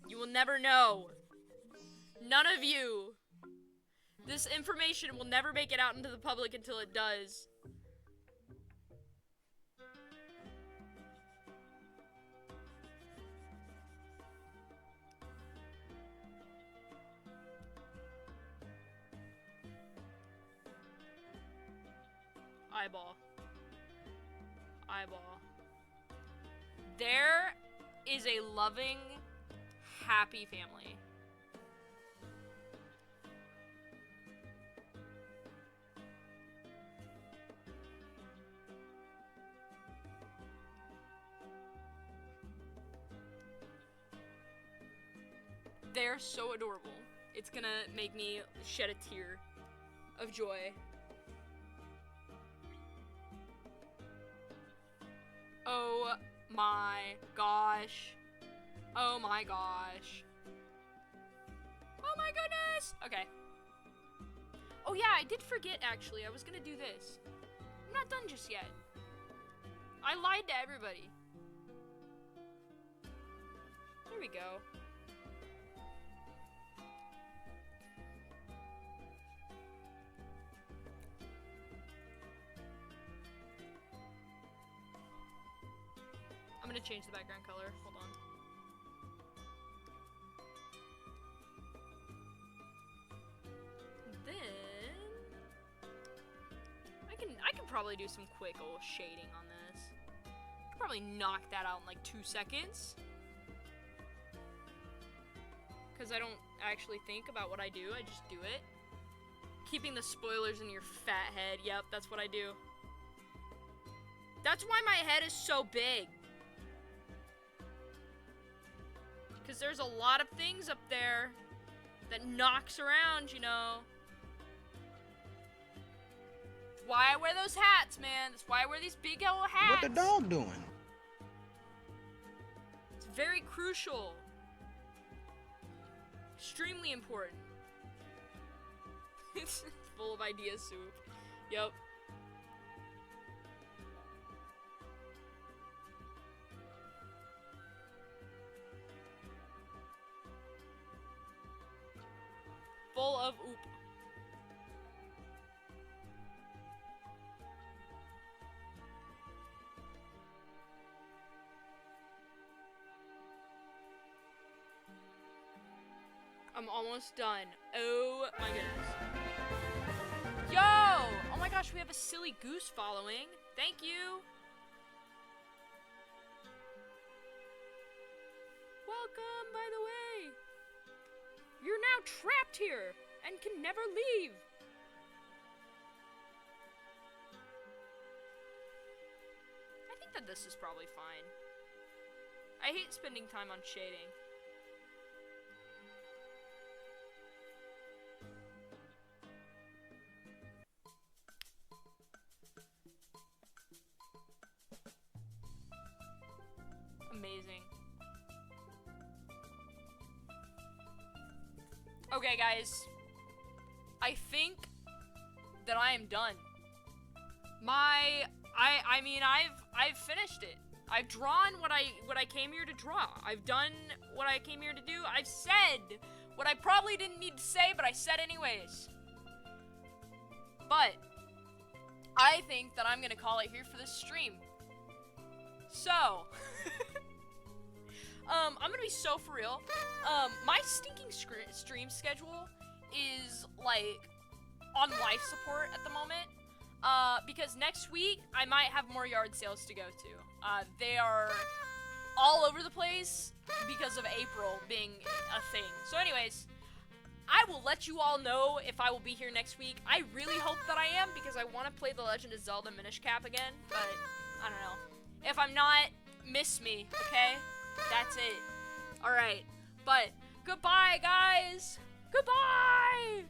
You will never know. None of you. This information will never make it out into the public until it does. Eyeball. Eyeball. There is a loving, happy family. They're so adorable. It's gonna make me shed a tear of joy. Oh my gosh. Oh my gosh. Oh my goodness! Okay. Oh yeah, I did forget actually. I was gonna do this. I'm not done just yet. I lied to everybody. There we go. I'm gonna change the background color. Hold on. Then I can probably do some quick old shading on this. Probably knock that out in like 2 seconds. Cause I don't actually think about what I do, I just do it. Keeping the spoilers in your fat head. Yep, that's what I do. That's why my head is so big. Because there's a lot of things up there that knocks around, you know. That's why I wear those hats, man. That's why I wear these big old hats. What the dog doing? It's very crucial. Extremely important. It's full of idea soup. Yep. Full of oop. I'm almost done. Oh my goodness. Yo! Oh my gosh, we have a silly goose following. Thank you. Welcome, by the way. You're now trapped here and can never leave. I think that this is probably fine. I hate spending time on shading. Amazing. Okay, guys. I think that I am done. I mean, I've finished it. I've drawn what I came here to draw. I've done what I came here to do. I've said what I probably didn't need to say, but I said anyways. But I think that I'm gonna call it here for this stream. So, I'm gonna be so for real. My stinking stream schedule is like on life support at the moment. Because next week I might have more yard sales to go to. They are all over the place because of April being a thing. So anyways, I will let you all know if I will be here next week. I really hope that I am, because I want to play The Legend of Zelda Minish Cap again, but I don't know. If I'm not, miss me, okay? That's it. Alright, but goodbye, guys! Goodbye!